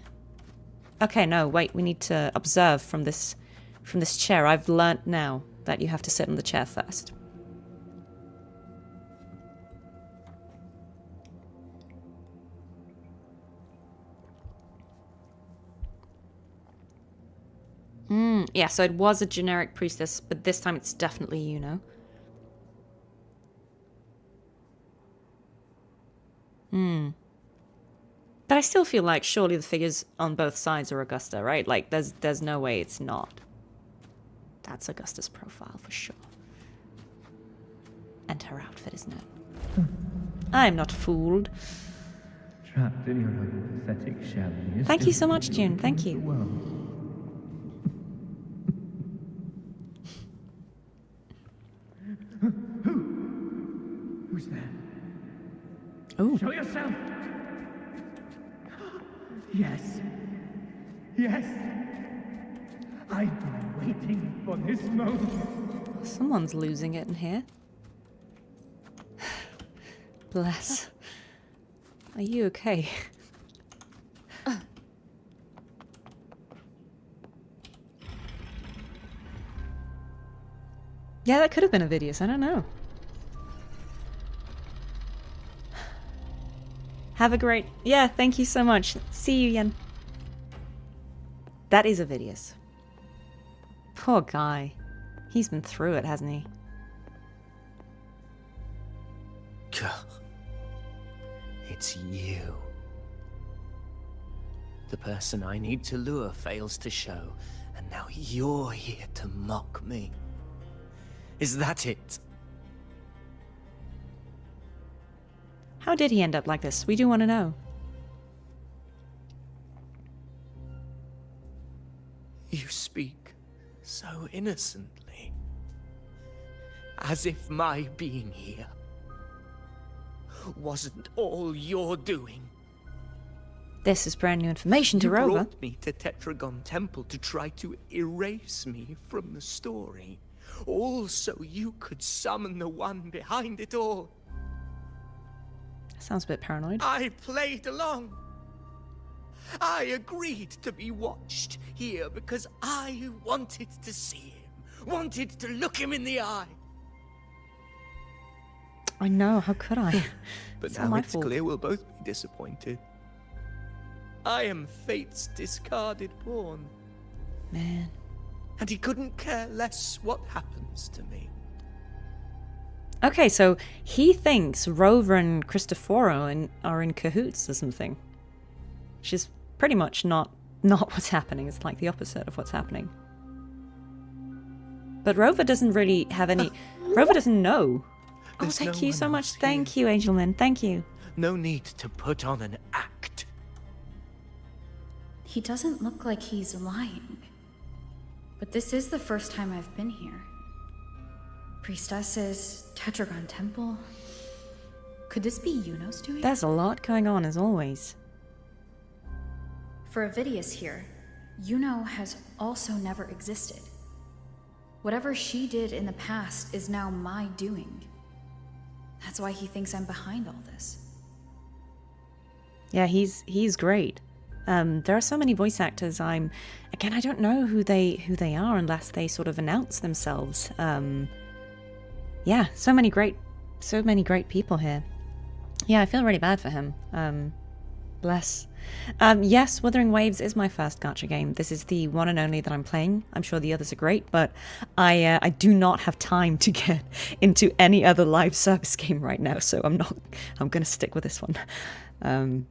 Okay, no, wait. We need to observe from this chair. I've learnt now that you have to sit on the chair first. Yeah, so it was a generic priestess, but this time it's definitely Iuno. But I still feel like surely the figures on both sides are Augusta, right? Like, there's no way it's not. That's Augusta's profile for sure. And her outfit, isn't it? I'm not fooled. Trapped in your own pathetic shell. Thank you so much, June. Thank you. Who's there? Oh. Show yourself! Yes. Yes. I've been waiting for this moment. Someone's losing it in here. Bless. Are you okay? Yeah, that could have been Avidius. I don't know. Have a great... Yeah, thank you so much. See you, Yen. That is Avidius. Poor guy. He's been through it, hasn't he? It's you. The person I need to lure fails to show, and now you're here to mock me. Is that it? How did he end up like this? We do want to know. You speak so innocently. As if my being here wasn't all you're doing. This is brand new information to Rover. You brought me to Tetragon Temple to try to erase me from the story. All so you could summon the one behind it all. Sounds a bit paranoid. I played along. I agreed to be watched here because I wanted to see him, wanted to look him in the eye. I know, how could I? But It's now all my it's fault. clear we'll both be disappointed. I am fate's discarded pawn. Man. And he couldn't care less what happens to me. Okay, so he thinks Rover and Cristoforo are in cahoots or something. Which is pretty much not what's happening. It's like the opposite of what's happening. But Rover doesn't really have any... Rover doesn't know. Oh, thank you so much. Thank you, Angelman. Thank you. No need to put on an act. He doesn't look like he's lying. But this is the first time I've been here. Priestesses, Tetragon Temple. Could this be Iuno's doing? There's a lot going on, as always. For Avidius here, Iuno has also never existed. Whatever she did in the past is now my doing. That's why he thinks I'm behind all this. Yeah, he's great. There are so many voice actors. I don't know who they are unless they sort of announce themselves. Yeah, so many great people here. Yeah, I feel really bad for him. Bless. Yes, Wuthering Waves is my first gacha game. This is the one and only that I'm playing. I'm sure the others are great, but I do not have time to get into any other live service game right now, so I'm gonna stick with this one.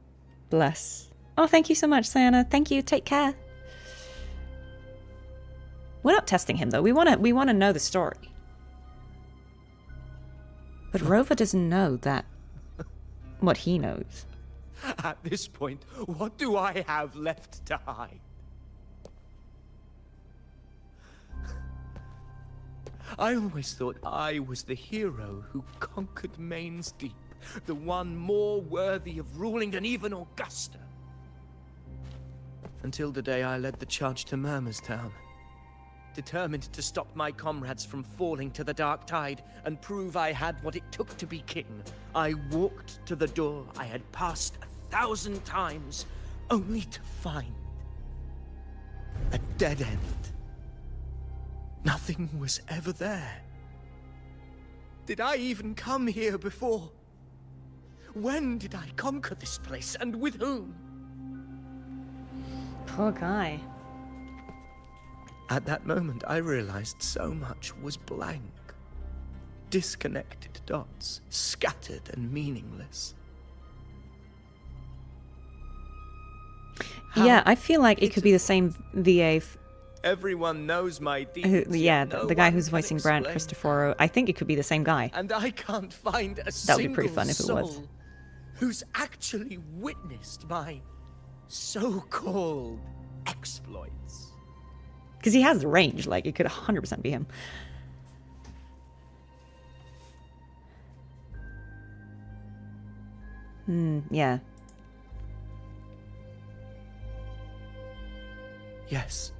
Bless. Oh, thank you so much, Sayana. Thank you. Take care. We're not testing him though. We wanna know the story. But Rover doesn't know that what he knows. At this point, what do I have left to hide? I always thought I was the hero who conquered Main's Deep, the one more worthy of ruling than even Augusta. Until the day I led the charge to Murmur's Town. Determined to stop my comrades from falling to the dark tide and prove I had what it took to be king, I walked to the door I had passed 1,000 times, only to find a dead end. Nothing was ever there. Did I even come here before? When did I conquer this place, and with whom? Poor guy. At that moment, I realized so much was blank. Disconnected dots, scattered and meaningless. Yeah, I feel like it could be the same VA. Everyone knows my deeds. Yeah, the guy who's voicing Brand Cristoforo. I think it could be the same guy. And I can't find a That would be pretty fun if it was. soul who's actually witnessed my so-called exploits. Because he has the range, like, it could 100% be him. Yeah. Yes.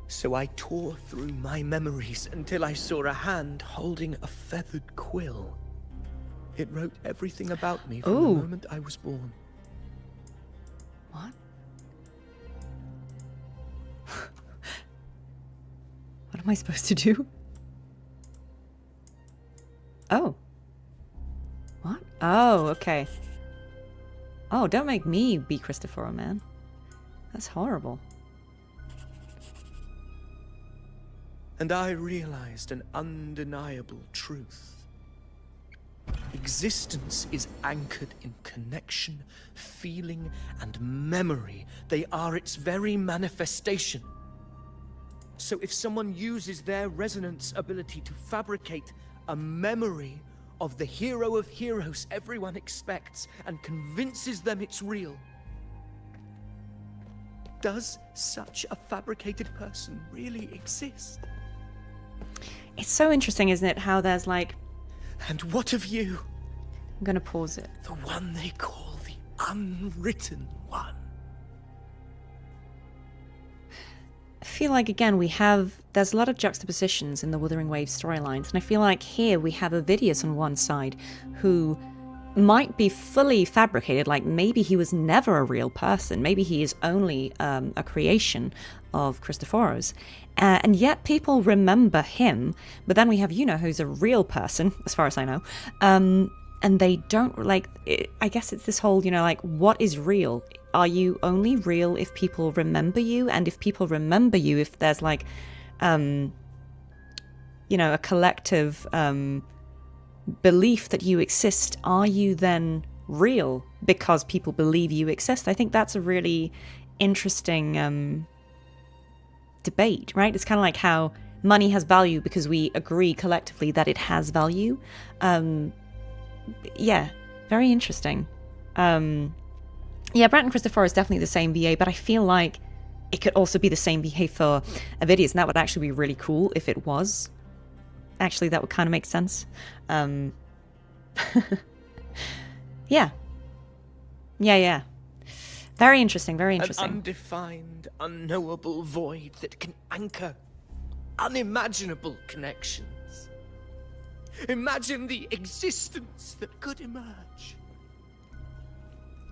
So I tore through my memories until I saw a hand holding a feathered quill. It wrote everything about me from the moment I was born. What? What am I supposed to do? Oh. What? Oh, okay. Oh, don't make me be Cristoforo, man. That's horrible. And I realized an undeniable truth. Existence is anchored in connection, feeling, and memory. They are its very manifestation. So if someone uses their resonance ability to fabricate a memory of the hero of heroes everyone expects and convinces them it's real, does such a fabricated person really exist? It's so interesting, isn't it, how there's like... And what of you? I'm gonna pause it. The one they call the unwritten one. I feel like, again, there's a lot of juxtapositions in the Wuthering Waves storylines, and I feel like here we have Avidius on one side, who might be fully fabricated, like maybe he was never a real person, maybe he is only a creation of Cristoforo's, and yet people remember him. But then we have Iuno, who's a real person, as far as I know, and they don't, like, I guess it's this whole, like, what is real? Are you only real if people remember you? And if people remember you, if there's like, a collective belief that you exist, are you then real because people believe you exist? I think that's a really interesting debate, right? It's kind of like how money has value because we agree collectively that it has value. Yeah, very interesting. Yeah, Brent and Christopher is definitely the same VA, but I feel like it could also be the same VA for Avidius, and that would actually be really cool if it was. Actually, that would kind of make sense. Yeah. Yeah. Very interesting, very interesting. An undefined, unknowable void that can anchor unimaginable connections. Imagine the existence that could emerge.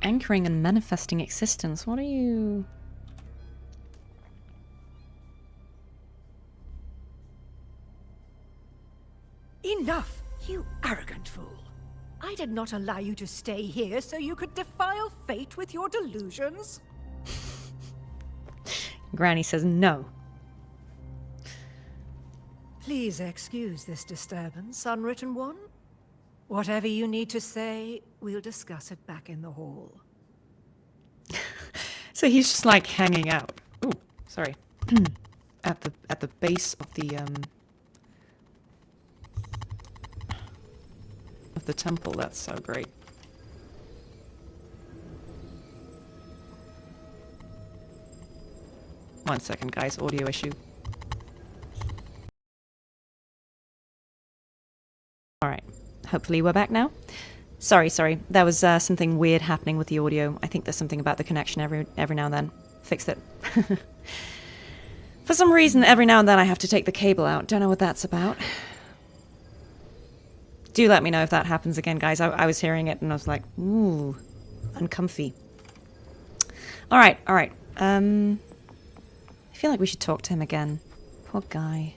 Anchoring and manifesting existence. What are you... Enough, you arrogant fool. I did not allow you to stay here so you could defile fate with your delusions. Granny says no. Please excuse this disturbance, Unwritten One. Whatever you need to say, we'll discuss it back in the hall. So he's just like hanging out. Ooh, sorry. at the base of the temple. That's so great. One second, guys. Audio issue. Alright. Hopefully we're back now. Sorry. There was something weird happening with the audio. I think there's something about the connection every now and then. Fixed it. For some reason, every now and then I have to take the cable out. Don't know what that's about. Do let me know if that happens again, guys. I was hearing it and I was like, ooh, uncomfy. Alright. I feel like we should talk to him again. Poor guy.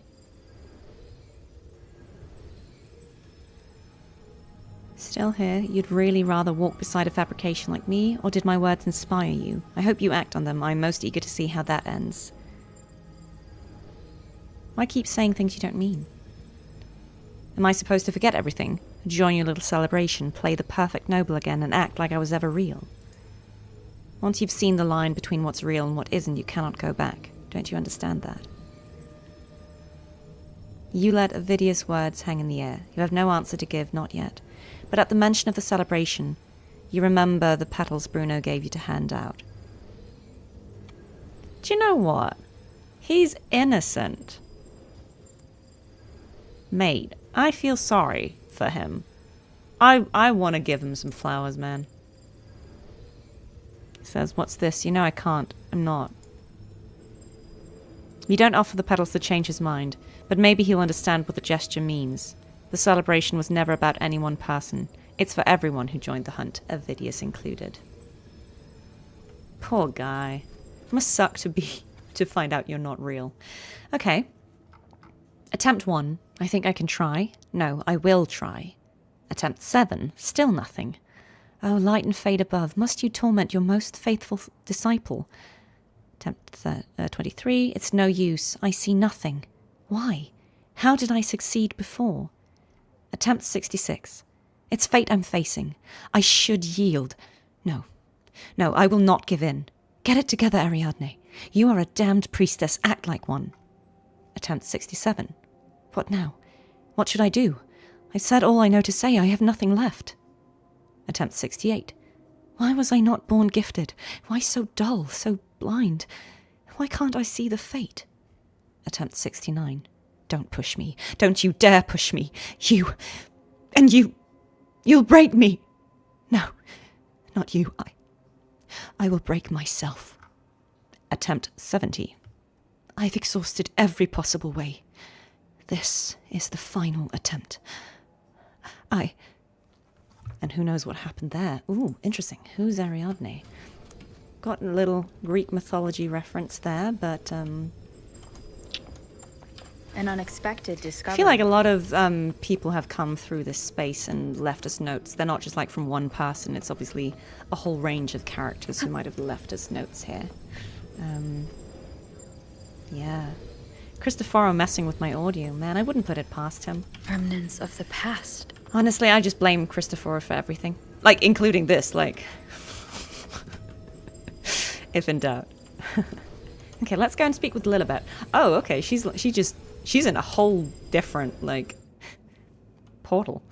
Still here? You'd really rather walk beside a fabrication like me, or did my words inspire you? I hope you act on them. I'm most eager to see how that ends. Why keep saying things you don't mean? Am I supposed to forget everything? Join your little celebration, play the perfect noble again, and act like I was ever real? Once you've seen the line between what's real and what isn't, you cannot go back. Don't you understand that? You let Avidius' words hang in the air. You have no answer to give, not yet. But at the mention of the celebration, you remember the petals Bruno gave you to hand out. Do you know what? He's innocent. Mate, I feel sorry for him. I want to give him some flowers, man. He says, what's this? You know I can't. I'm not. You don't offer the petals to change his mind, but maybe he'll understand what the gesture means. The celebration was never about any one person. It's for everyone who joined the hunt, Avidius included. Poor guy. It must suck to find out you're not real. Okay. Attempt 1. I think I can try. No, I will try. Attempt 7. Still nothing. Oh, light and fade above, must you torment your most faithful disciple? Attempt 23. It's no use. I see nothing. Why? How did I succeed before? Attempt 66. It's fate I'm facing. I should yield. No, I will not give in. Get it together, Ariadne. You are a damned priestess. Act like one. Attempt 67. What now? What should I do? I've said all I know to say. I have nothing left. Attempt 68. Why was I not born gifted? Why so dull, so blind? Why can't I see the fate? Attempt 69. Don't push me. Don't you dare push me. You'll break me. No, not you. I will break myself. Attempt 70. I've exhausted every possible way. This is the final attempt. And who knows what happened there. Ooh, interesting. Who's Ariadne? Got a little Greek mythology reference there, but an unexpected discovery. I feel like a lot of people have come through this space and left us notes. They're not just like from one person. It's obviously a whole range of characters who might have left us notes here. Yeah. Cristoforo messing with my audio, man. I wouldn't put it past him. Remnants of the past. Honestly, I just blame Christopher for everything. Like, including this, like... if in doubt. Okay, let's go and speak with Lilibet. Oh, okay, she's in a whole different, like, portal.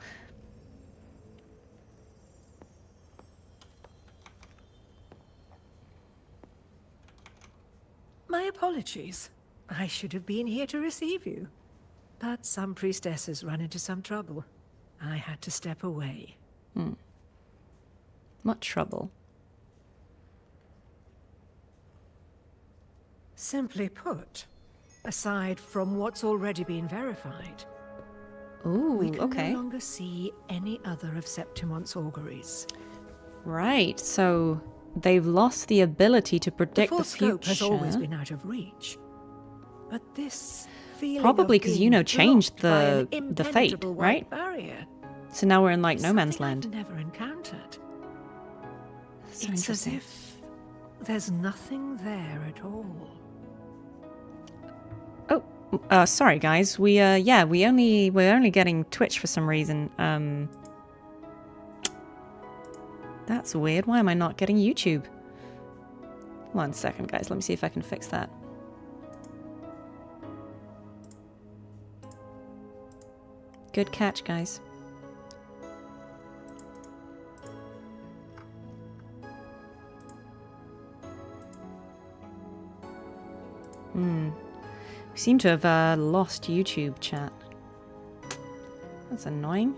My apologies. I should have been here to receive you. But some priestesses ran into some trouble. I had to step away. What trouble? Simply put, aside from what's already been verified, we Ooh, can okay. no longer see any other of Septimon's auguries. Right, so they've lost the ability to predict The the full future. scope has always been out of reach. But this feeling Probably of because being Iuno changed blocked by an the fate, impenetrable white right? barrier. So now we're in like no man's Something I've land. never encountered. So It's as interesting. if there's nothing there at all. Sorry guys. We're only getting Twitch for some reason. That's weird. Why am I not getting YouTube? 1 second, guys. Let me see if I can fix that. Good catch, guys. We seem to have lost YouTube chat. That's annoying.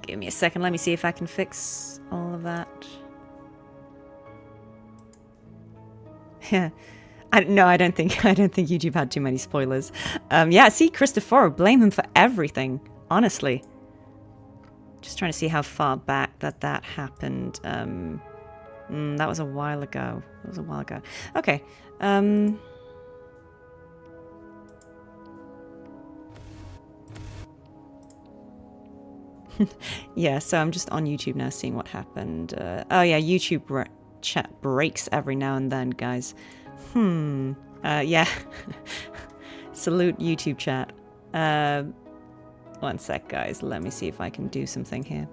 Give me a second. Let me see if I can fix all of that. Yeah. I don't think YouTube had too many spoilers. Yeah, see, Christopher, blame him for everything. Honestly. Just trying to see how far back that happened. That was a while ago. Okay. Yeah, so I'm just on YouTube now seeing what happened. Oh yeah, YouTube chat breaks every now and then, guys. Yeah. Salute YouTube chat. 1 sec, guys. Let me see if I can do something here.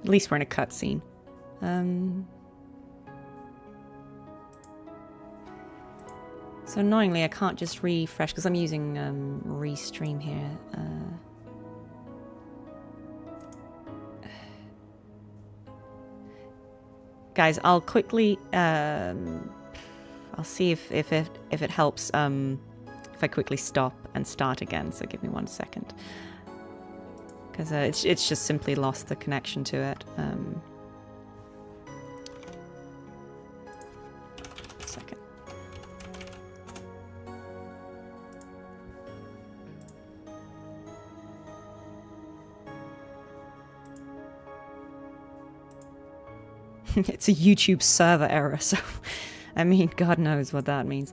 At least we're in a cutscene. So annoyingly, I can't just refresh because I'm using Restream here. Guys, I'll quickly. I'll see if it helps. If I quickly stop and start again. So give me 1 second. Because it's just simply lost the connection to it. 1 second. It's a YouTube server error, so I mean, God knows what that means.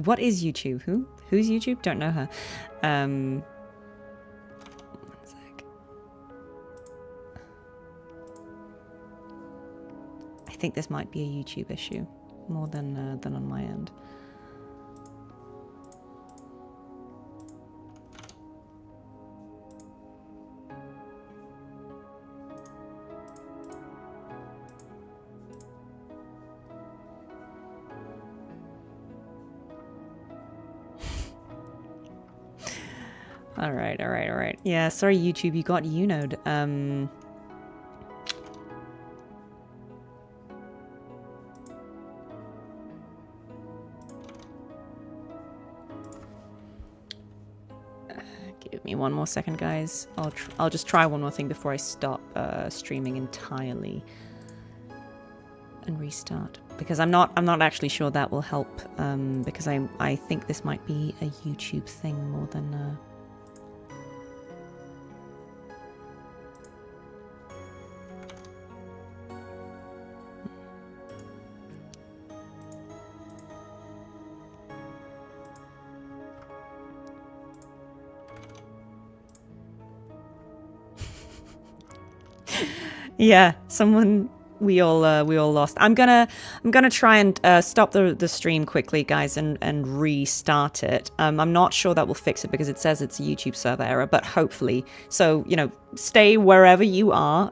What is YouTube? Who's YouTube? Don't know her. 1 sec. I think this might be a YouTube issue more than on my end. All right. Yeah, sorry, YouTube, you got Iuno'd. Give me 1 more second, guys. I'll just try one more thing before I stop streaming entirely and restart, because I'm not actually sure that will help. Because I think this might be a YouTube thing more than. Yeah, someone we all lost. I'm gonna try and stop the stream quickly, guys, and restart it. I'm not sure that will fix it because it says it's a YouTube server error, but hopefully. So, you know, stay wherever you are.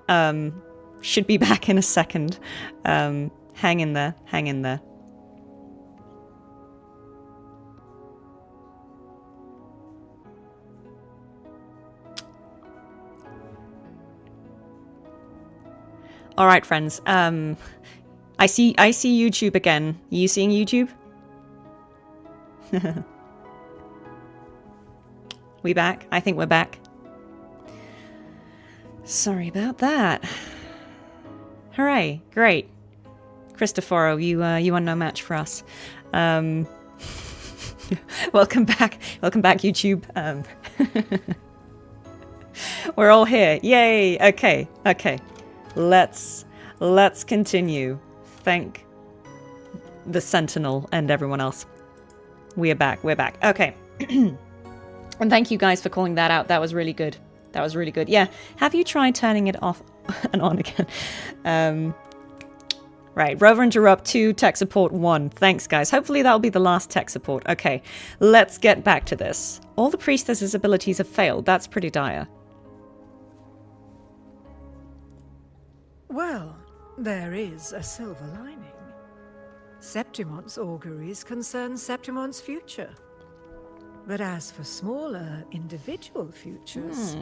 Should be back in a second. Hang in there. Hang in there. All right, friends. I see YouTube again. You seeing YouTube? We back? I think we're back. Sorry about that. Hooray! Great, Cristoforo, you are no match for us. Welcome back, YouTube. We're all here. Yay! Okay. Let's continue. Thank the Sentinel and everyone else. We're back. Okay. And thank you guys for calling that out. That was really good. Yeah. Have you tried turning it off and on again? Right. Rover Interrupt 2, tech support 1. Thanks, guys. Hopefully that'll be the last tech support. Okay. Let's get back to this. All the priestess's abilities have failed. That's pretty dire. Well, there is a silver lining. Septimon's auguries concern Septimon's future. But as for smaller individual futures,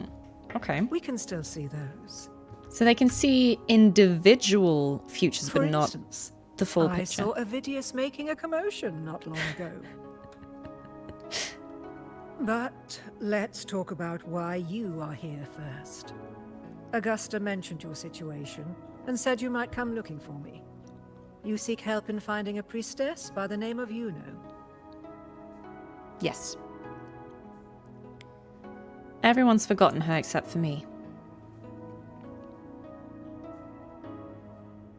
okay, we can still see those. So they can see individual futures, For but not instance, the full I picture. saw Avidius making a commotion not long ago. But let's talk about why you are here first. Augusta mentioned your situation and said you might come looking for me. You seek help in finding a priestess by the name of Iuno. Yes. Everyone's forgotten her except for me.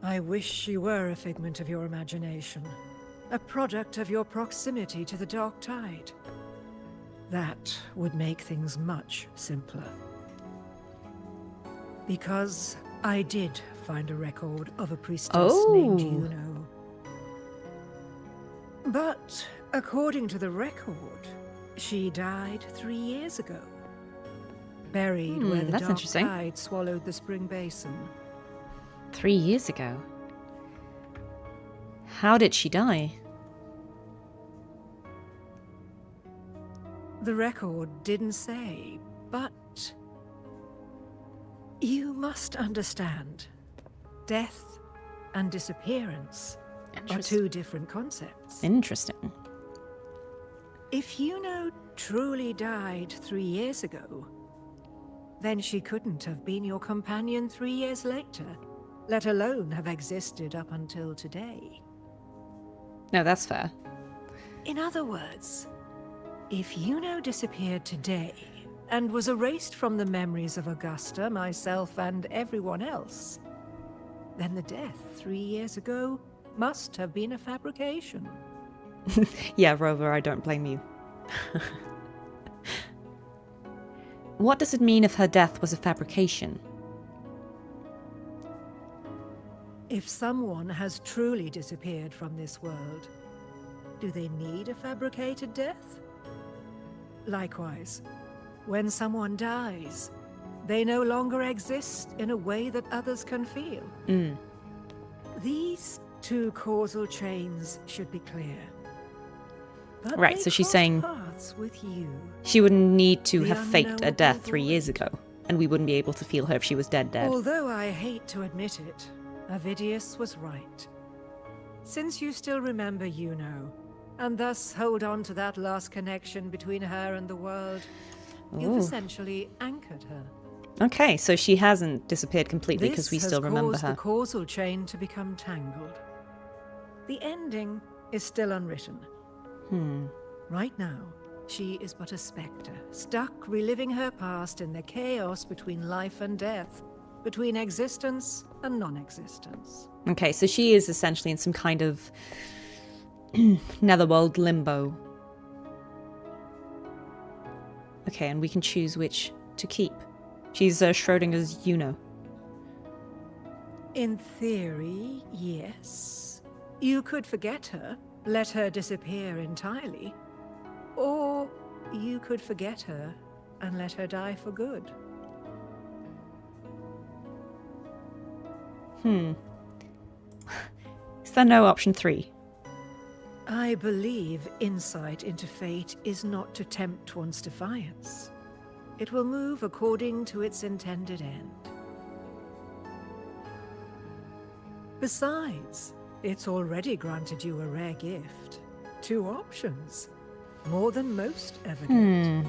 I wish she were a figment of your imagination, a product of your proximity to the Dark Tide. That would make things much simpler. Because I did find a record of a priestess named Iuno. But according to the record, she died 3 years ago. Buried where the Dark Tide swallowed the spring basin. 3 years ago? How did she die? The record didn't say, but you must understand, death and disappearance are two different concepts. Interesting. If Iuno truly died 3 years ago, then she couldn't have been your companion 3 years later, let alone have existed up until today. No, that's fair. In other words, if Iuno disappeared today and was erased from the memories of Augusta, myself, and everyone else, then the death 3 years ago must have been a fabrication. Yeah, Rover, I don't blame you. What does it mean if her death was a fabrication? If someone has truly disappeared from this world, do they need a fabricated death? Likewise, when someone dies, they no longer exist in a way that others can feel. These two causal chains should be clear. But right, so she's saying with you, she wouldn't need to have faked a death 3 years ago, and we wouldn't be able to feel her if she was dead. Although I hate to admit it, Avidius was right. Since you still remember Iuno, and thus hold on to that last connection between her and the world, you've essentially anchored her. Okay, so she hasn't disappeared completely because we still remember This has her. caused the causal chain to become tangled. The ending is still unwritten. Right now, she is but a spectre, stuck reliving her past in the chaos between life and death, between existence and non-existence. Okay, so she is essentially in some kind of netherworld limbo. Okay, and we can choose which to keep. She's Schrodinger's Iuno. In theory, yes. You could forget her, let her disappear entirely. Or you could forget her and let her die for good. Is there no option 3? I believe insight into fate is not to tempt one's defiance. It will move according to its intended end. Besides, it's already granted you a rare gift. 2 options. More than most ever get.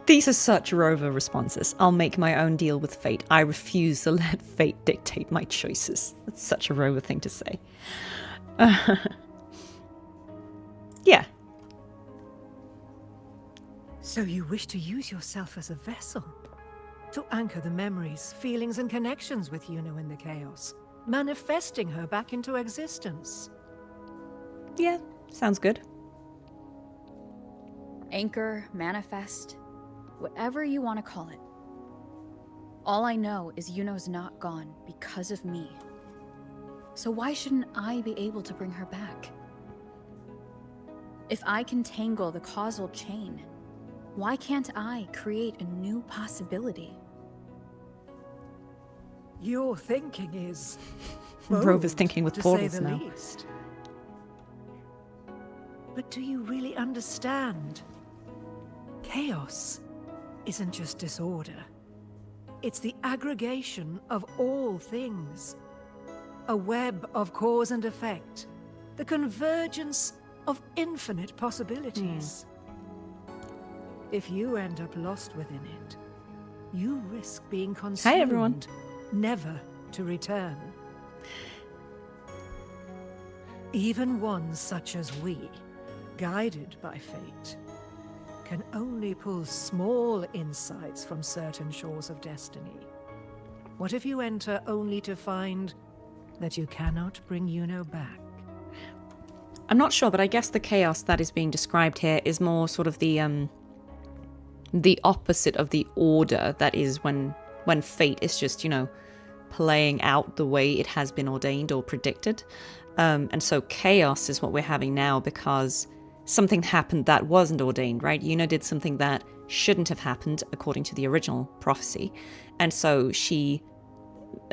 These are such Rover responses. I'll make my own deal with fate. I refuse to let fate dictate my choices. That's such a Rover thing to say. Yeah. So you wish to use yourself as a vessel? To anchor the memories, feelings, and connections with Iuno in the chaos, manifesting her back into existence. Yeah, sounds good. Anchor, manifest, whatever you want to call it. All I know is Iuno's not gone because of me. So why shouldn't I be able to bring her back? If I can tangle the causal chain, why can't I create a new possibility? Your thinking is Rover's thinking with to portals say the now. least. But do you really understand? Chaos isn't just disorder. It's the aggregation of all things. A web of cause and effect. The convergence of infinite possibilities. If you end up lost within it, you risk being consumed. Hi, everyone. Never to return. Even ones such as we, guided by fate, can only pull small insights from certain shores of destiny. What if you enter only to find that you cannot bring Iuno back? I'm not sure, but I guess the chaos that is being described here is more sort of the opposite of the order that is when fate is just, you know, playing out the way it has been ordained or predicted. And so chaos is what we're having now because something happened that wasn't ordained, right? Iuno did something that shouldn't have happened according to the original prophecy. And so she,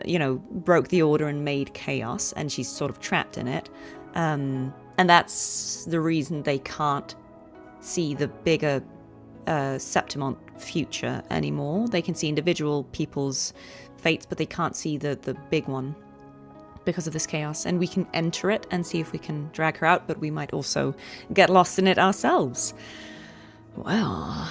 you know, broke the order and made chaos, and she's sort of trapped in it. And that's the reason they can't see the bigger Septimont future anymore. They can see individual people's fates, but they can't see the big one because of this chaos. And we can enter it and see if we can drag her out, but we might also get lost in it ourselves. Well,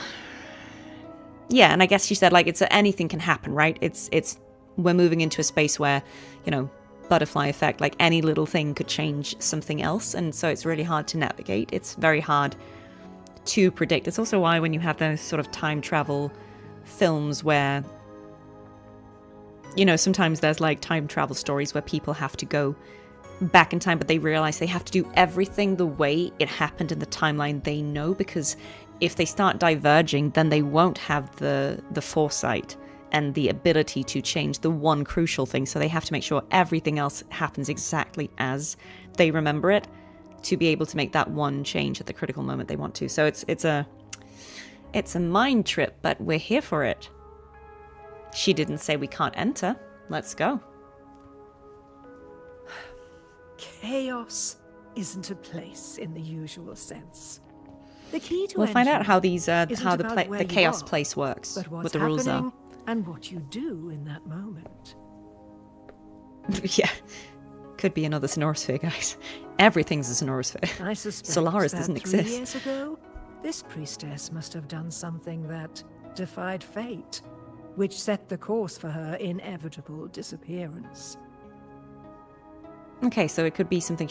yeah, and I guess she said, like, it's anything can happen, right? It's we're moving into a space where, you know, butterfly effect, like any little thing could change something else, and so it's really hard to navigate. It's very hard to predict. It's also why when you have those sort of time travel films where, you know, sometimes there's like time travel stories where people have to go back in time, but they realize they have to do everything the way it happened in the timeline they know, because if they start diverging, then they won't have the foresight and the ability to change the one crucial thing. So they have to make sure everything else happens exactly as they remember it to be able to make that one change at the critical moment they want to. So it's a mind trip, but we're here for it. She didn't say we can't enter. Let's go. Chaos isn't a place in the usual sense. The key to we'll find out how these the the chaos place works, what the rules are. And what you do in that moment. Yeah. Could be another Sonorosphere, guys. Everything's a Sonorosphere. I suspect Solaris that doesn't 3 exist. years ago, this priestess must have done something that defied fate, which set the course for her inevitable disappearance. Okay, so it could be something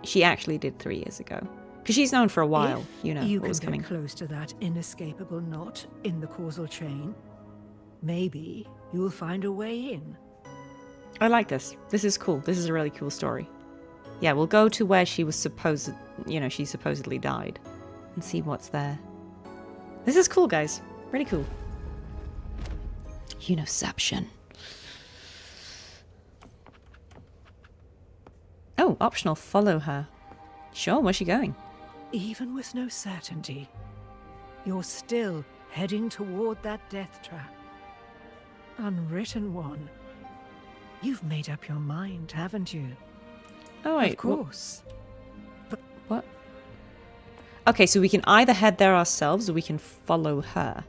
she actually did 3 years ago. Because she's known for a while, If you know, you what was can coming. get close to that inescapable knot in the causal chain, maybe you'll find a way in. I like this. This is cool. This is a really cool story. Yeah, we'll go to where she was she supposedly died and see what's there. This is cool, guys. Really cool. Unoception. Oh, optional, follow her. Sure, where's she going? Even with no certainty, you're still heading toward that death trap. Unwritten one. You've made up your mind, haven't you? Oh, wait. Of course. But what? Okay, so we can either head there ourselves or we can follow her.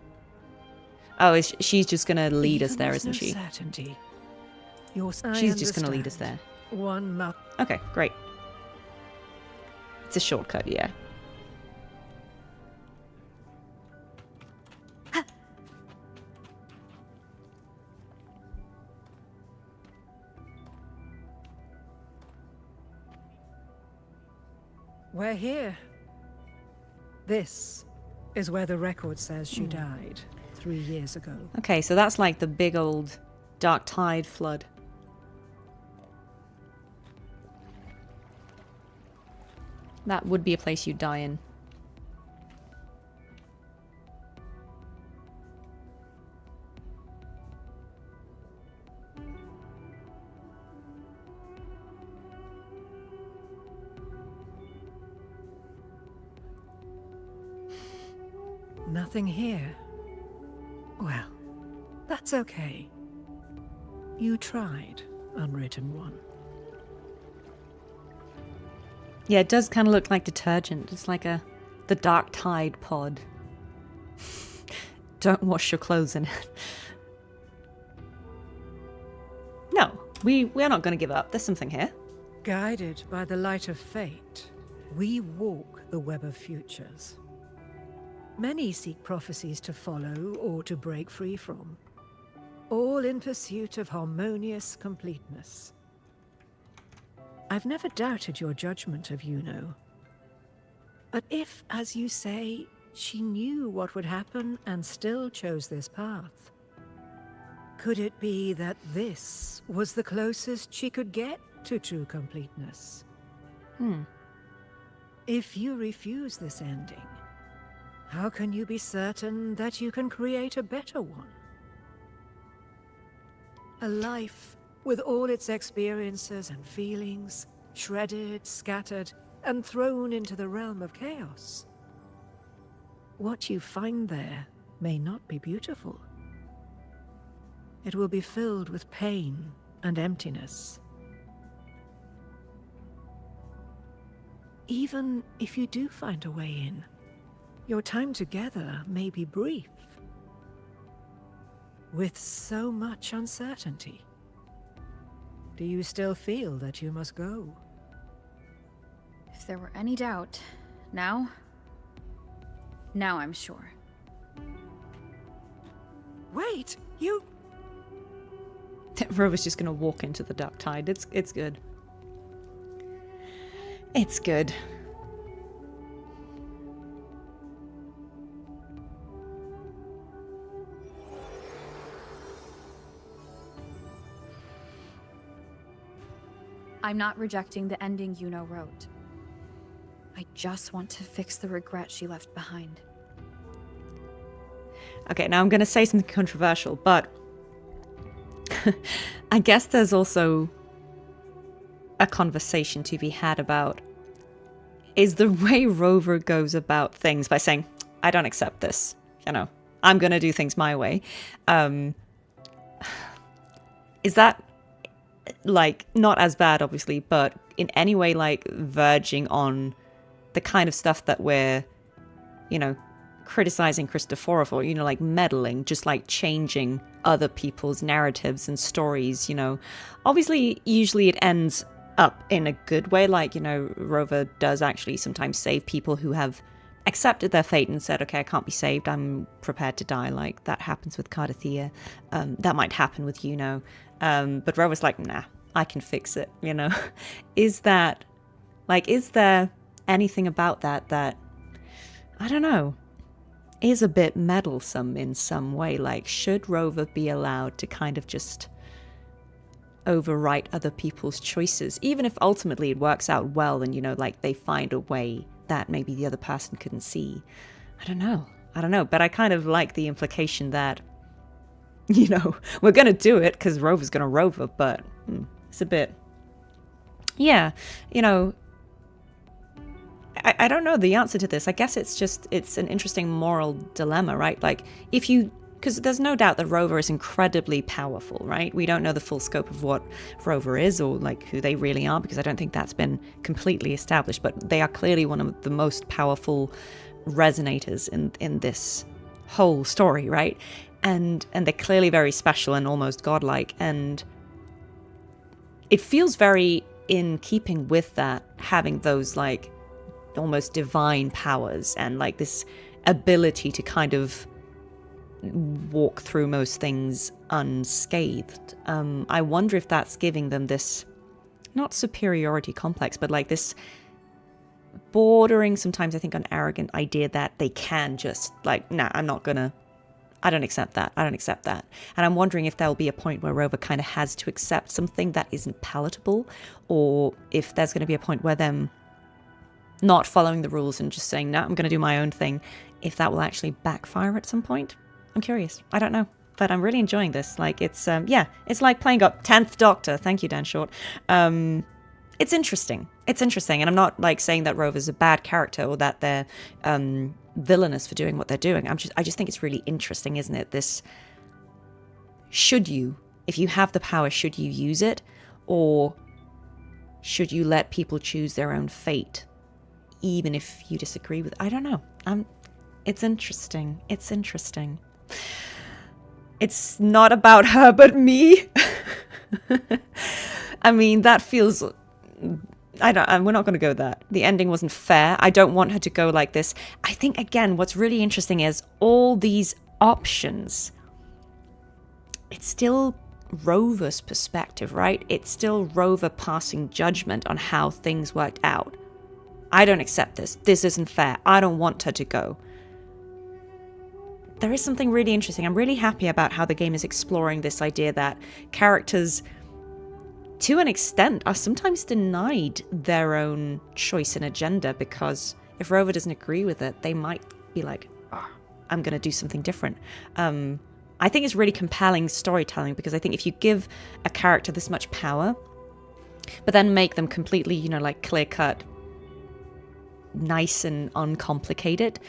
Oh, she's just going to lead us there, isn't she? Certainty. She's just going to lead us there. One must. Okay, great. It's a shortcut, yeah. We're here. This is where the record says she died 3 years ago. Okay, so that's like the big old dark tide flood. That would be a place you'd die in. Nothing here. Well, that's okay. You tried, Unwritten One. Yeah, it does kind of look like detergent. It's like the dark tide pod. Don't wash your clothes in it. No, we're not going to give up. There's something here. Guided by the light of fate, we walk the web of futures. Many seek prophecies to follow or to break free from, all in pursuit of harmonious completeness. I've never doubted your judgment of Iuno. But if, as you say, she knew what would happen and still chose this path, could it be that this was the closest she could get to true completeness? If you refuse this ending, how can you be certain that you can create a better one? A life with all its experiences and feelings, shredded, scattered, and thrown into the realm of chaos. What you find there may not be beautiful. It will be filled with pain and emptiness. Even if you do find a way in, your time together may be brief, with so much uncertainty. Do you still feel that you must go? If there were any doubt, now I'm sure. Wait, you... Rover's just gonna walk into the dark tide. It's good. It's good. I'm not rejecting the ending Iuno wrote. I just want to fix the regret she left behind. Okay, now I'm going to say something controversial, but I guess there's also a conversation to be had about is the way Rover goes about things by saying, I don't accept this, you know, I'm going to do things my way. Is that like not as bad obviously, but in any way like verging on the kind of stuff that we're, you know, criticizing Christopher for, you know, like meddling, just like changing other people's narratives and stories, you know. Obviously usually it ends up in a good way, like, you know, Rover does actually sometimes save people who have accepted their fate and said, okay, I can't be saved, I'm prepared to die. Like that happens with Cartethyia. That might happen with Iuno. But Rover's like, nah, I can fix it, you know? Is there anything about that, I don't know, is a bit meddlesome in some way? Like, should Rover be allowed to kind of just overwrite other people's choices, even if ultimately it works out well and, you know, like they find a way that maybe the other person couldn't see? I don't know, but I kind of like the implication that you know, we're going to do it because Rover's going to rover, but it's a bit, yeah, you know, I don't know the answer to this. I guess it's an interesting moral dilemma, right? Like, if you, because there's no doubt that Rover is incredibly powerful, right? We don't know the full scope of what Rover is or like who they really are, because I don't think that's been completely established, but they are clearly one of the most powerful resonators in this whole story, right? And they're clearly very special and almost godlike, and it feels very in keeping with that, having those like almost divine powers and like this ability to kind of walk through most things unscathed. I wonder if that's giving them this, not superiority complex, but like this bordering sometimes, I think, on arrogant idea that they can just like, nah, I don't accept that. And I'm wondering if there'll be a point where Rover kind of has to accept something that isn't palatable, or if there's going to be a point where them not following the rules and just saying, no, I'm going to do my own thing, if that will actually backfire at some point. I'm curious. I don't know. But I'm really enjoying this. Like, it's, it's like playing up 10th Doctor. Thank you, Dan Short. It's interesting. And I'm not, like, saying that Rover's a bad character or that they're villainous for doing what they're doing. I just think it's really interesting, isn't it? This, should you, if you have the power, should you use it? Or should you let people choose their own fate, even if you disagree with, I don't know. It's interesting. It's not about her, but me. I mean, that feels, we're not going to go that. The ending wasn't fair. I don't want her to go like this. I think, again, what's really interesting is all these options. It's still Rover's perspective, right? It's still Rover passing judgment on how things worked out. I don't accept this. This isn't fair. I don't want her to go. There is something really interesting. I'm really happy about how the game is exploring this idea that characters, to an extent, are sometimes denied their own choice and agenda, because if Rover doesn't agree with it, they might be like, oh, I'm going to do something different. I think it's really compelling storytelling, because I think if you give a character this much power, but then make them completely, like clear-cut, nice and uncomplicated,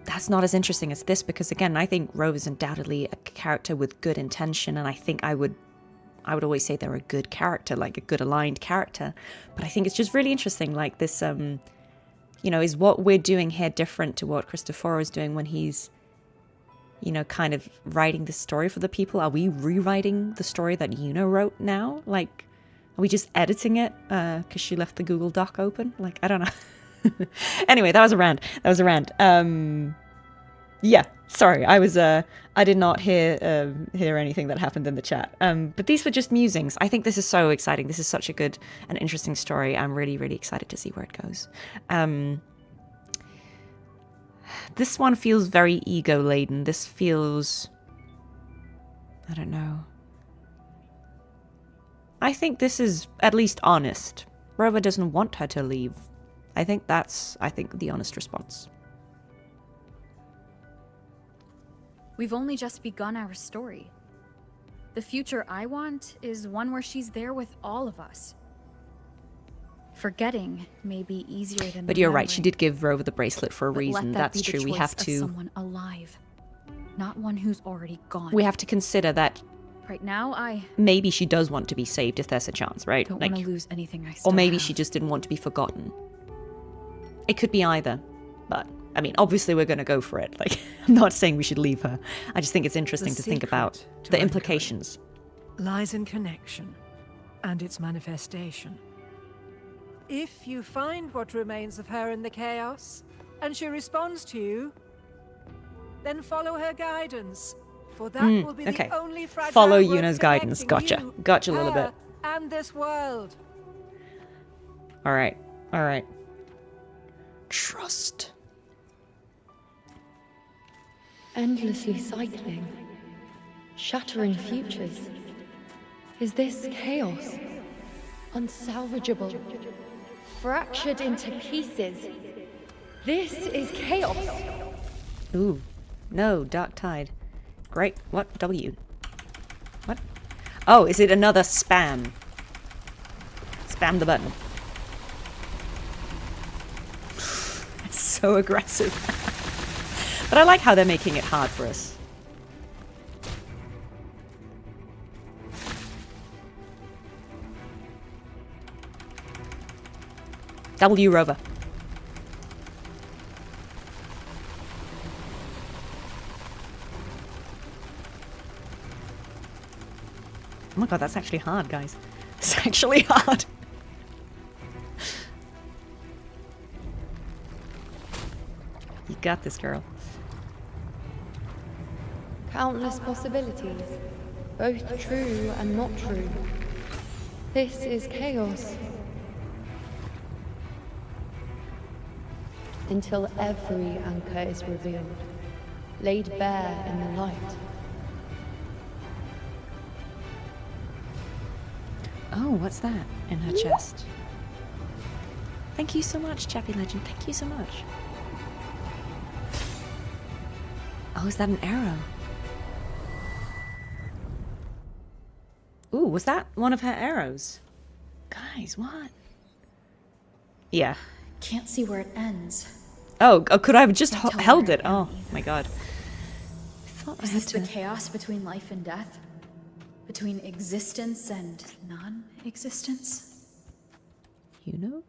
that's not as interesting as this, because again, I think Rover's undoubtedly a character with good intention, and I think I would always say they're a good character, like a good aligned character. But I think it's just really interesting, like this, is what we're doing here different to what Cristoforo is doing when he's, kind of writing the story for the people? Are we rewriting the story that Iuno wrote now? Like, are we just editing it because she left the Google Doc open? Like, I don't know. Anyway, that was a rant. Yeah, sorry, I did not hear anything that happened in the chat. But these were just musings. I think this is so exciting. This is such a good and interesting story. I'm really, really excited to see where it goes. This one feels very ego-laden. This feels, I don't know. I think this is at least honest. Rover doesn't want her to leave. I think that's the honest response. We've only just begun our story. The future I want is one where she's there with all of us. Forgetting may be easier than But you're right, she did give Rover the bracelet for a reason. That's true. We have to, someone alive, not one who's already gone. We have to consider that right now maybe she does want to be saved if there's a chance, right? Don't want to lose anything I still Or maybe have. she just didn't want to be forgotten. It could be either, but I mean, obviously we're going to go for it. Like, I'm not saying we should leave her. I just think it's interesting to think about the implications. Lies in connection and its manifestation. If you find what remains of her in the chaos, and she responds to you, then follow her guidance, for that will be the only fragile follow rope Iuno's guidance. connecting Gotcha a you, little bit. her, and this world. All right. Trust. Endlessly cycling, shattering futures. Is this chaos? Unsalvageable, fractured into pieces. This is chaos. Ooh, no, Dark Tide. great. What? W. What? Oh, is it another spam? Spam the button. It's so aggressive. But I like how they're making it hard for us. W Rover. Oh my god, that's actually hard, guys. It's actually hard. You got this, girl. Countless possibilities, both true and not true. This is chaos. Until every anchor is revealed, laid bare in the light. Oh, what's that in her chest? Thank you so much, Chappy Legend. Thank you so much. Oh, is that an arrow? Ooh, was that one of her arrows? Guys, what? Yeah. Can't see where it ends. Oh, could I have just held it? Oh my god. I thought Is I had this to... the chaos between life and death? Between existence and non-existence? You know?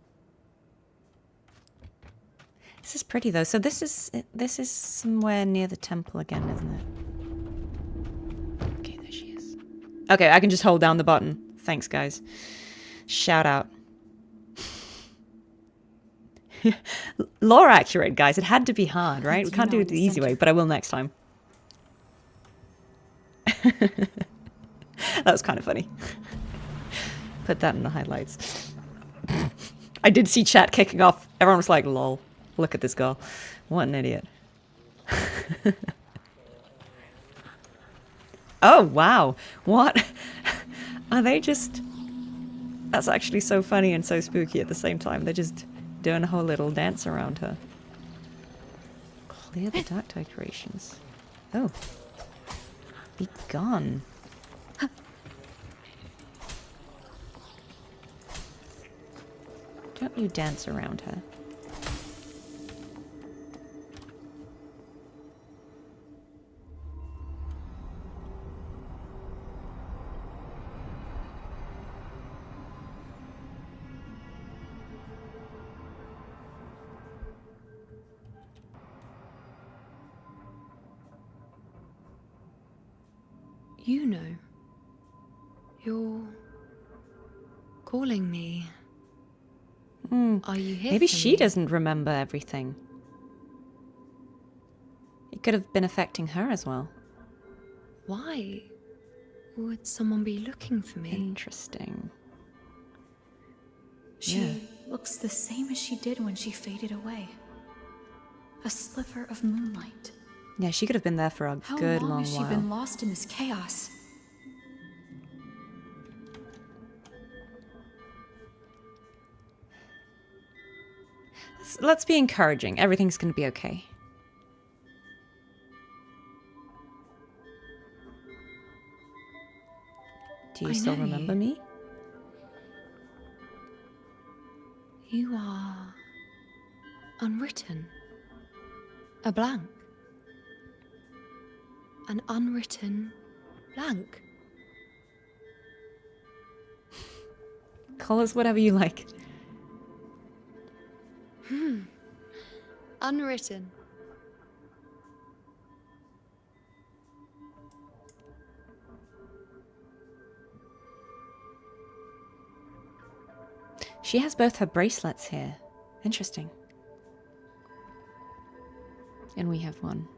This is pretty though. So this is somewhere near the temple again, isn't it? Okay, there she is. Okay, I can just hold down the button. Thanks, guys. Shout out. Lore accurate, guys. It had to be hard, right? We can't do it the easy way, but I will next time. That was kind of funny. Put that in the highlights. I did see chat kicking off. Everyone was like, lol. Look at this girl. What an idiot. Oh, wow. What? Are they just... That's actually so funny and so spooky at the same time. They're just doing a whole little dance around her. Clear the dark decorations. Oh. Be gone. Don't you dance around her. Iuno, you're calling me. Are you here? Maybe for she me? doesn't remember everything. It could have been affecting her as well. Why would someone be looking for me? Interesting. She looks the same as she did when she faded away. A sliver of moonlight. Yeah, she could have been there for a good long How long has she while. been lost in this chaos? Let's be encouraging. Everything's going to be okay. Do you still remember me? You are unwritten. A blank. An unwritten blank. Call us whatever you like. Unwritten. She has both her bracelets here. Interesting. And we have one.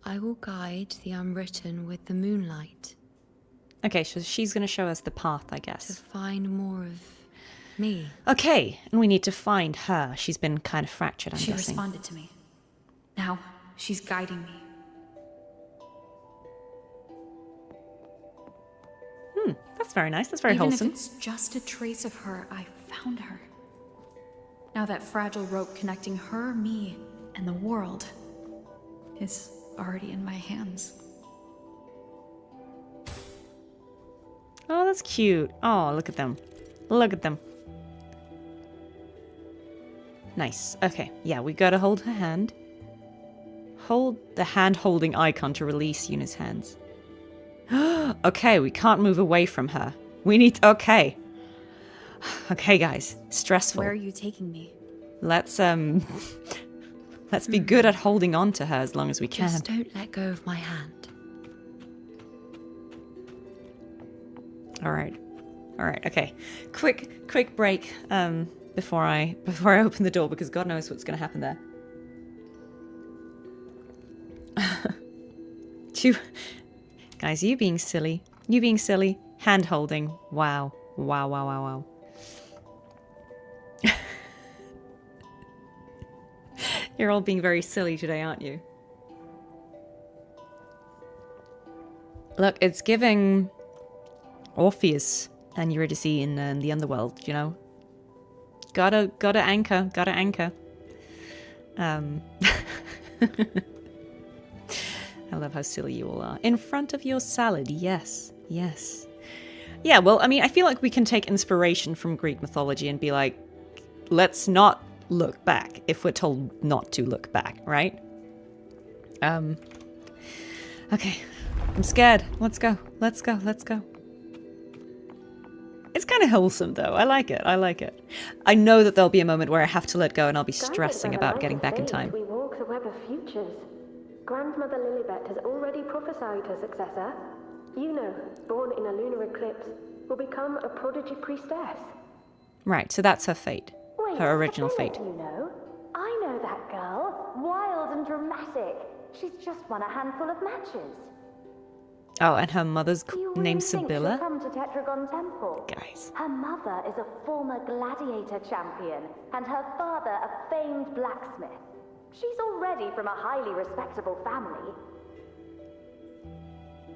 I will guide the unwritten with the moonlight. Okay, so she's going to show us the path, I To guess. find more of me. Okay, and we need to find her. She's been kind of fractured, I'm She guessing. responded to me. Now, she's guiding me. That's very nice. That's very Even wholesome. if it's just a trace of her, I found her. Now that fragile rope connecting her, me, and the world is already in my hands. Oh, that's cute. Oh, look at them. Look at them. Nice. Okay, yeah, we gotta hold her hand. Hold the hand-holding icon to release Yuna's hands. Okay, we can't move away from her. We need... Okay. Okay, guys. Stressful. Where are you taking me? Let's be good at holding on to her as long as we can. Just don't let go of my hand. All right, okay. Quick break before I open the door, because God knows what's going to happen there. Guys, you being silly, hand holding. Wow. You're all being very silly today, aren't you? Look, it's giving Orpheus and Eurydice in the underworld, you know? Gotta anchor. I love how silly you all are. In front of your salad, yes. Yeah, well, I mean, I feel like we can take inspiration from Greek mythology and be like, let's not look back if we're told not to look back, right? Okay. I'm scared. Let's go. It's kind of wholesome, though. I like it. I know that there'll be a moment where I have to let go and I'll be stressing about getting back in time. We walk the web of futures. Grandmother Lilibet has already prophesied her successor. Iuno, born in a lunar eclipse, will become a prodigy priestess. Right, so that's her fate. Wait, her original fate. Iuno? I know that girl. Wild and dramatic. She's just won a handful of matches. Oh, and her mother's named Sibylla? She'll come to Tetragon Temple. Guys. Her mother is a former gladiator champion, and her father a famed blacksmith. She's already from a highly respectable family.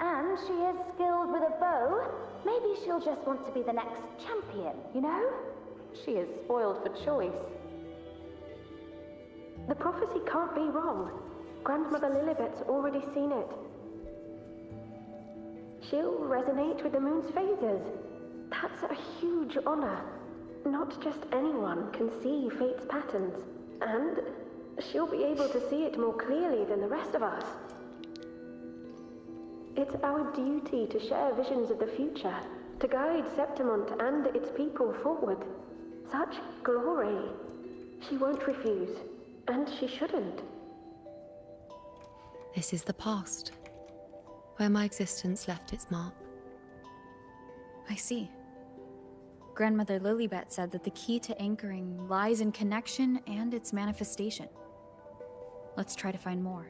And she is skilled with a bow. Maybe she'll just want to be the next champion, you know? She is spoiled for choice. The prophecy can't be wrong. Grandmother Lilibet's already seen it. She'll resonate with the moon's phases. That's a huge honor. Not just anyone can see fate's patterns. And she'll be able to see it more clearly than the rest of us. It's our duty to share visions of the future, to guide Septimont and its people forward. Such glory. She won't refuse, and she shouldn't. This is the past, where my existence left its mark. I see. Grandmother Lilibet said that the key to anchoring lies in connection and its manifestation. Let's try to find more.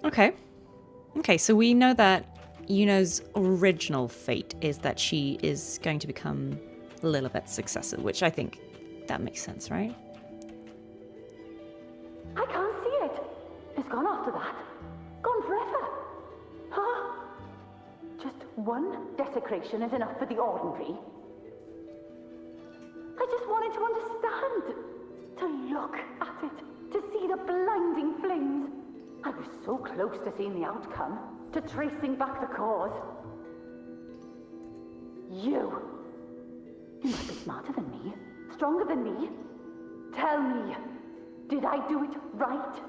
Okay, so we know that Iuno's original fate is that she is going to become Lilibet's successor, which I think that makes sense, right? I can't see it. It's gone after that. Gone forever. Huh? Just one desecration is enough for the ordinary. I just wanted to understand. To look at it. To see the blinding flames. I was so close to seeing the outcome. To tracing back the cause. You must be smarter than me. Stronger than me. Tell me. Did I do it right?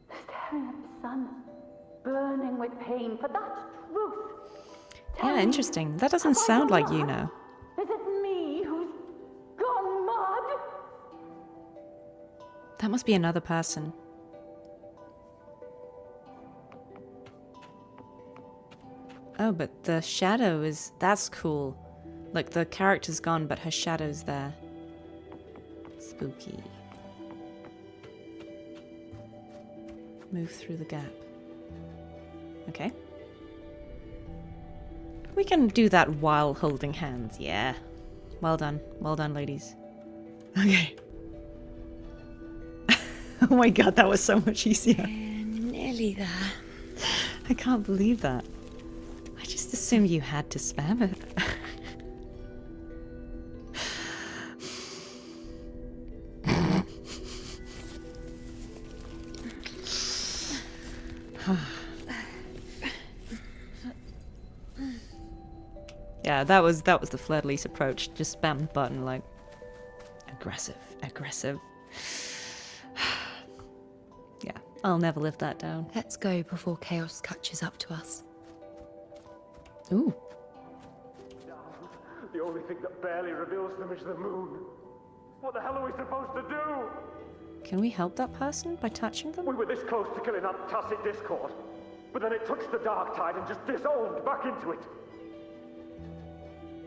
Staring at the sun, burning with pain for that truth. Yeah, interesting. That doesn't sound like Iuno. Is it me who's gone mad? That must be another person. Oh, but the shadow is... That's cool. Like, the character's gone, but her shadow's there. Spooky. Move through the gap. Okay. We can do that while holding hands, yeah. Well done, ladies. Okay. Oh my god, that was so much easier. Nearly there. I can't believe that. I just assumed you had to spam it. Yeah, that was the Fleur-de-Lis approach. Just spam the button like aggressive. Yeah, I'll never live that down. Let's go before chaos catches up to us. Ooh. The only thing that barely reveals them is the moon. What the hell are we supposed to do? Can we help that person by touching them? We were this close to killing that tacit discord, but then it touched the dark tide and just dissolved back into it.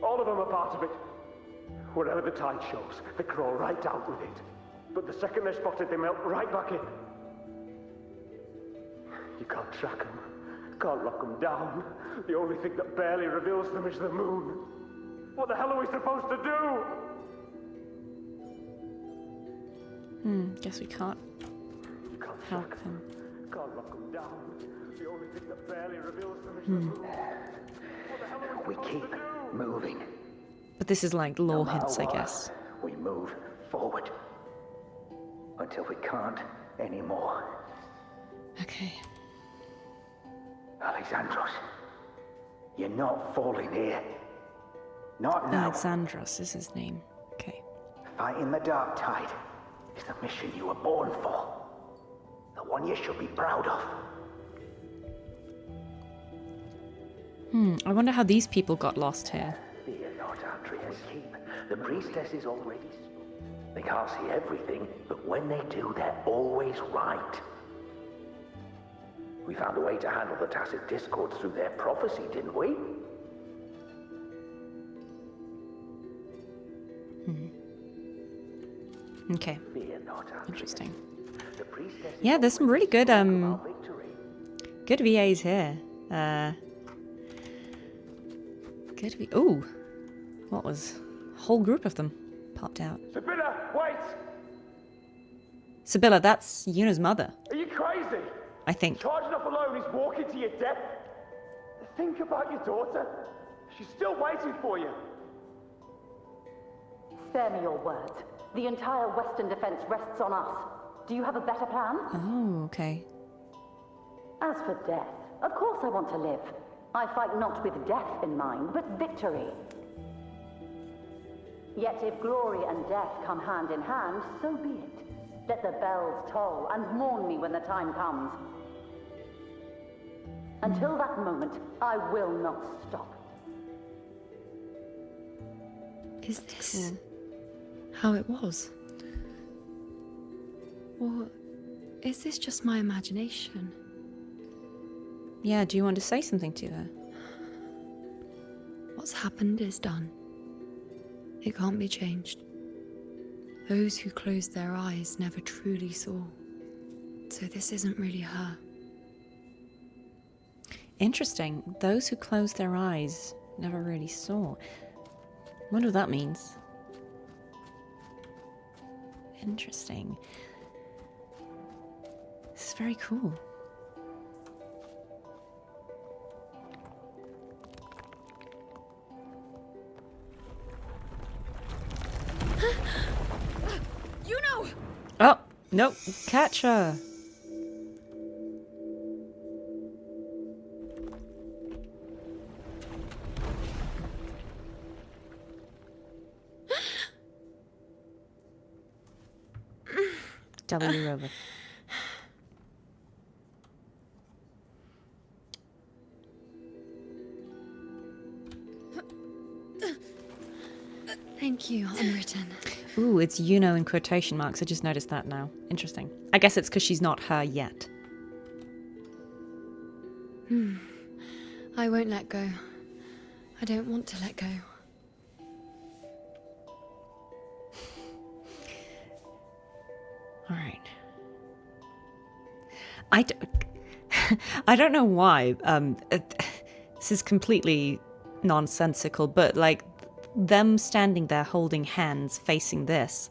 All of them are part of it. Wherever the tide shows, they crawl right out with it. But the second they're spotted, they melt right back in. You can't track them, can't lock them down. The only thing that barely reveals them is the moon. What the hell are we supposed to do? Guess we can't help him. Can't lock them down. The only thing that barely reveals them is the moon. We keep moving. But this is like lore hints, I guess. We move forward until we can't anymore. Okay. Alexandros, you're not falling here. Not now. Alexandros is his name. Okay. Fighting the dark tide is the mission you were born for. The one you should be proud of. I wonder how these people got lost here. Fear not, Andreas. The priestess is already. They can't see everything, but when they do, they're always right. We found a way to handle the tacit discord through their prophecy, didn't we? Okay. Fear not, Andreas. Interesting. The priestess Yeah, there's some really good good VAs here. Ooh, what was a whole group of them popped out. Sibylla, wait! Sibylla, that's Iuno's mother, Are you crazy? I think. Charging up alone is walking to your death. Think about your daughter. She's still waiting for you. Spare me your words. The entire Western defense rests on us. Do you have a better plan? Oh, okay. As for death, of course I want to live. I fight not with death in mind, but victory. Yet if glory and death come hand in hand, so be it. Let the bells toll and mourn me when the time comes. Until that moment, I will not stop. Is this how it was? Or is this just my imagination? Yeah, do you want to say something to her? What's happened is done. It can't be changed. Those who closed their eyes never truly saw. So this isn't really her. Interesting. Those who closed their eyes never really saw. Wonder what that means. Interesting. This is very cool. Iuno! Oh, nope. Catch her. W Rover. Thank you, Unwritten. Ooh, it's Iuno in quotation marks. I just noticed that now. Interesting. I guess it's because she's not her yet. I won't let go. I don't want to let go. All right. I don't know why. This is completely nonsensical, but like them standing there holding hands facing this,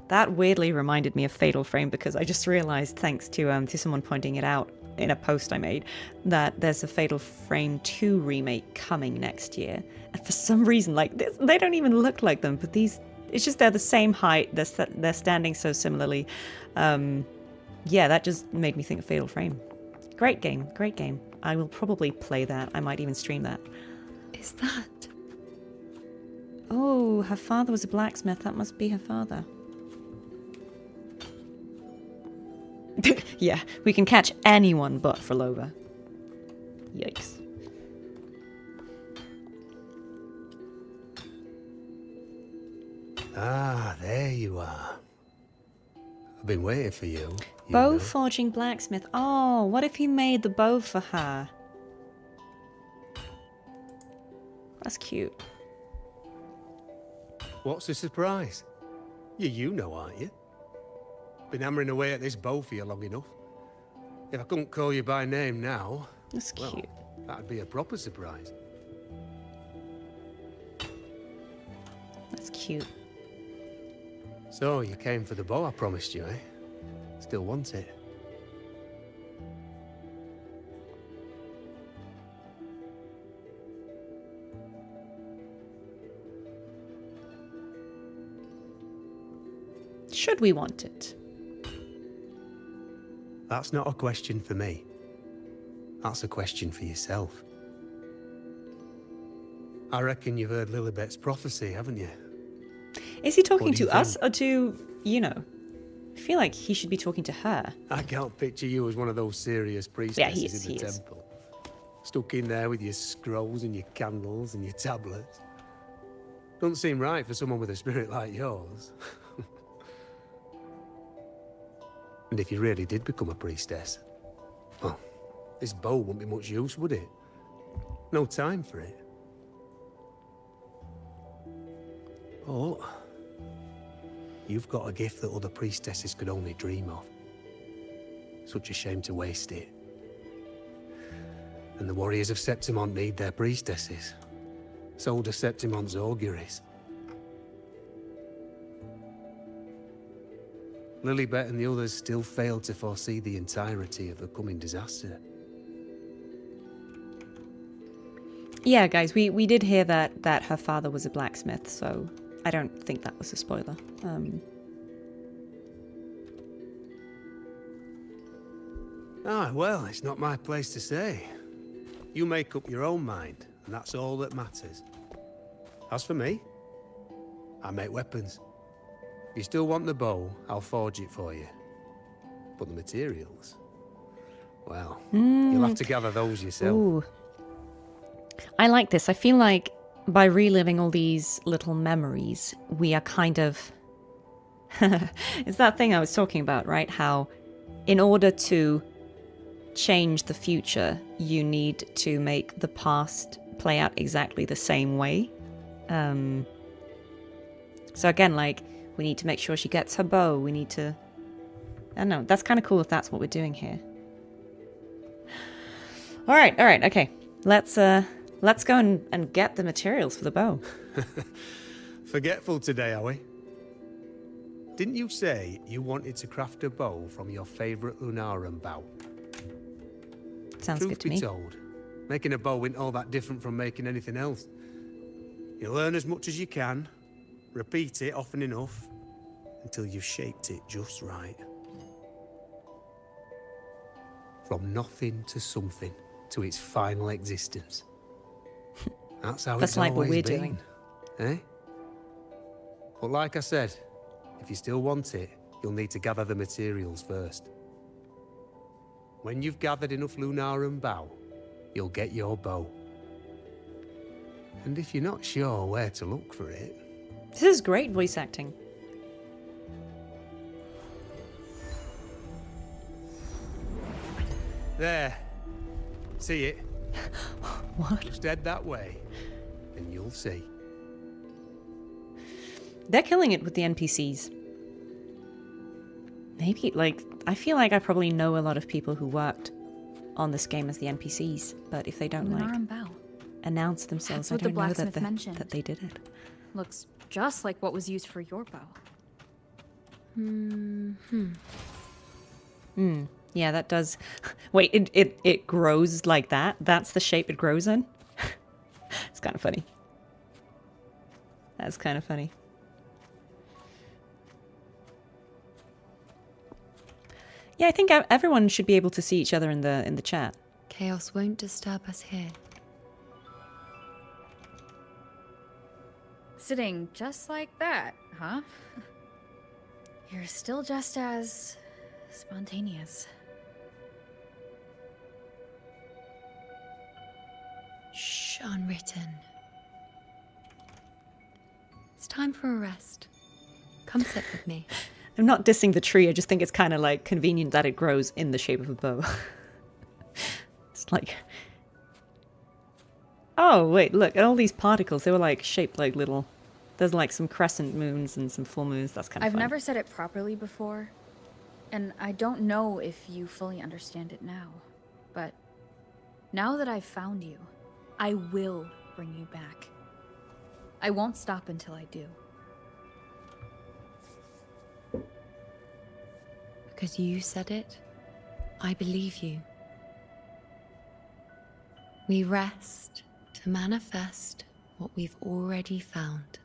that weirdly reminded me of Fatal Frame, because I just realized, thanks to someone pointing it out in a post I made, that there's a Fatal Frame 2 remake coming next year. And for some reason, like they don't even look like them, but these, it's just they're the same height, they're standing so similarly. Yeah, that just made me think of Fatal Frame. Great game, great game. I will probably play that. I might even stream that. Is that? Oh, her father was a blacksmith. That must be her father. Yeah, we can catch anyone but Frolova. Yikes. Ah, there you are. I've been waiting for you. Bow forging blacksmith. Oh, what if he made the bow for her? That's cute. What's the surprise? You know, aren't you? Been hammering away at this bow for you long enough. If I couldn't call you by name now, that's cute. That'd be a proper surprise. That's cute. So, you came for the bow I promised you, eh? Still want it? Should we want it? That's not a question for me. That's a question for yourself. I reckon you've heard Lilibet's prophecy, haven't you? Is he talking to us or to Iuno? I feel like he should be talking to her. I can't picture you as one of those serious priestesses in the temple. Stuck in there with your scrolls and your candles and your tablets. Doesn't seem right for someone with a spirit like yours. And if you really did become a priestess, well, this bow wouldn't be much use, would it? No time for it. Oh, you've got a gift that other priestesses could only dream of. Such a shame to waste it. And the warriors of Septimont need their priestesses. So do Septimont's auguries. Lilibet and the others still failed to foresee the entirety of the coming disaster. Yeah, guys, we did hear that her father was a blacksmith, so I don't think that was a spoiler. Ah, well, it's not my place to say. You make up your own mind, and that's all that matters. As for me, I make weapons. If you still want the bow, I'll forge it for you. But the materials, well, you'll have to gather those yourself. Ooh. I like this. I feel like by reliving all these little memories, we are kind of... It's that thing I was talking about, right? How in order to change the future, you need to make the past play out exactly the same way. So again, like, we need to make sure she gets her bow. We need to... I don't know. That's kind of cool if that's what we're doing here. All right, okay. Let's go and get the materials for the bow. Forgetful today, are we? Didn't you say you wanted to craft a bow from your favorite Lunarum bow? Sounds good to me. Truth be told, making a bow isn't all that different from making anything else. You learn as much as you can, repeat it often enough, until you've shaped it just right. From nothing to something, to its final existence. That's how it's like always what we're been, doing. eh? But like I said, if you still want it, you'll need to gather the materials first. When you've gathered enough Lunarum bow, you'll get your bow. And if you're not sure where to look for it... This is great voice acting. There. See it? What? Just head that way, and you'll see. They're killing it with the NPCs. Maybe, like, I feel like I probably know a lot of people who worked on this game as the NPCs, but if they don't, like, announce themselves, That's I what the don't know blacksmith mentioned. that they did it. Looks just like what was used for your bow. Yeah, that does... Wait, it grows like that? That's the shape it grows in? It's kind of funny. That's kind of funny. Yeah, I think everyone should be able to see each other in the chat. Chaos won't disturb us here. Sitting just like that, huh? You're still just as spontaneous. Shh, Unwritten. It's time for a rest. Come sit with me. I'm not dissing the tree, I just think it's kind of like convenient that it grows in the shape of a bow. It's like... Oh, wait, look, at all these particles, they were like shaped like little... There's like some crescent moons and some full moons, that's kind of I've fun. never said it properly before, and I don't know if you fully understand it now, but now that I've found you, I will bring you back. I won't stop until I do. Because you said it, I believe you. We rest to manifest what we've already found.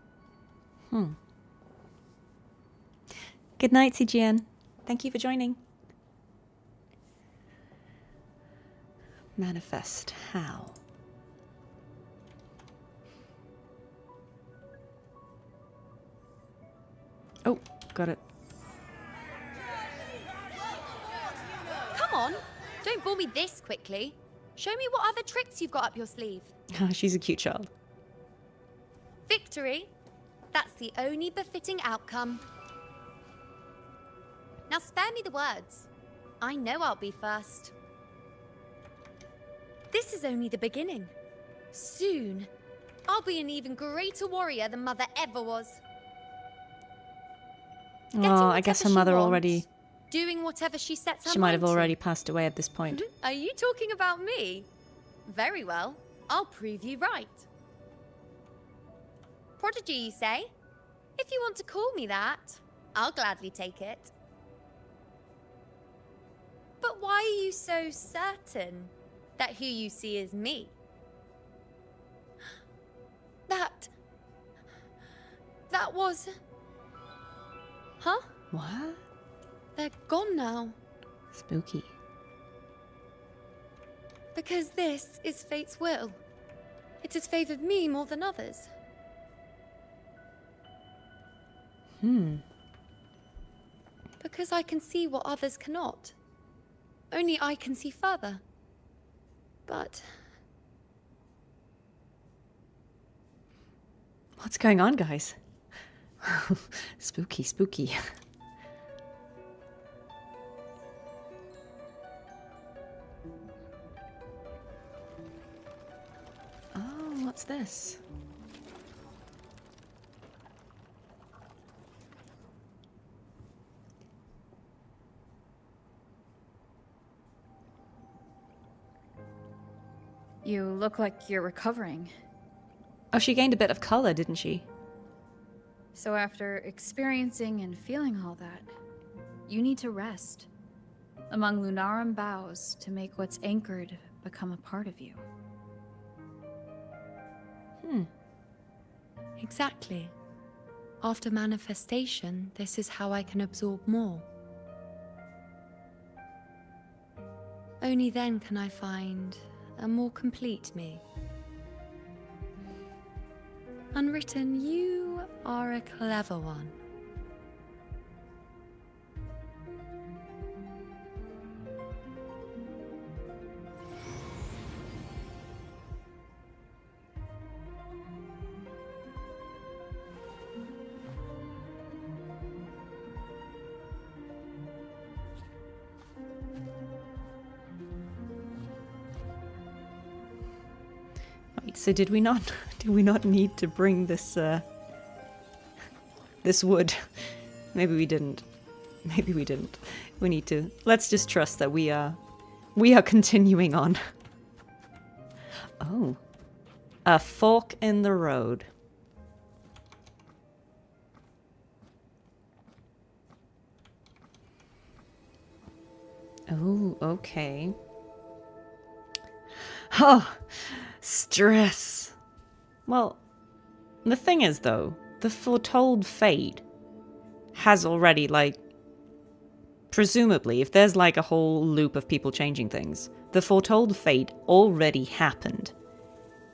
Good night, CGN. Thank you for joining. Manifest how? Oh, got it. Come on, don't bore me this quickly. Show me what other tricks you've got up your sleeve. She's a cute child. Victory? That's the only befitting outcome. Now spare me the words. I know I'll be first. This is only the beginning. Soon, I'll be an even greater warrior than Mother ever was. Oh, I guess her mother already... Doing whatever she sets her She might have mind to. already passed away at this point. Are you talking about me? Very well. I'll prove you right. Prodigy, you say? If you want to call me that, I'll gladly take it. But why are you so certain that who you see is me? That was... Huh? What? They're gone now. Spooky. Because this is fate's will. It has favored me more than others. Because I can see what others cannot. Only I can see further. But... What's going on, guys? Spooky, spooky. Oh, what's this? You look like you're recovering. Oh, she gained a bit of color, didn't she? So after experiencing and feeling all that, you need to rest among Lunarum boughs to make what's anchored become a part of you. Exactly. After manifestation, this is how I can absorb more. Only then can I find a more complete me. Unwritten, you are a clever one. Wait, so did we not need to bring this this wood? Maybe we didn't. Maybe we didn't. We need to. Let's just trust that we are continuing on. Oh. A fork in the road. Oh, okay. Oh, stress. Well, the thing is, though, the foretold fate has already, like, presumably, if there's like a whole loop of people changing things, the foretold fate already happened.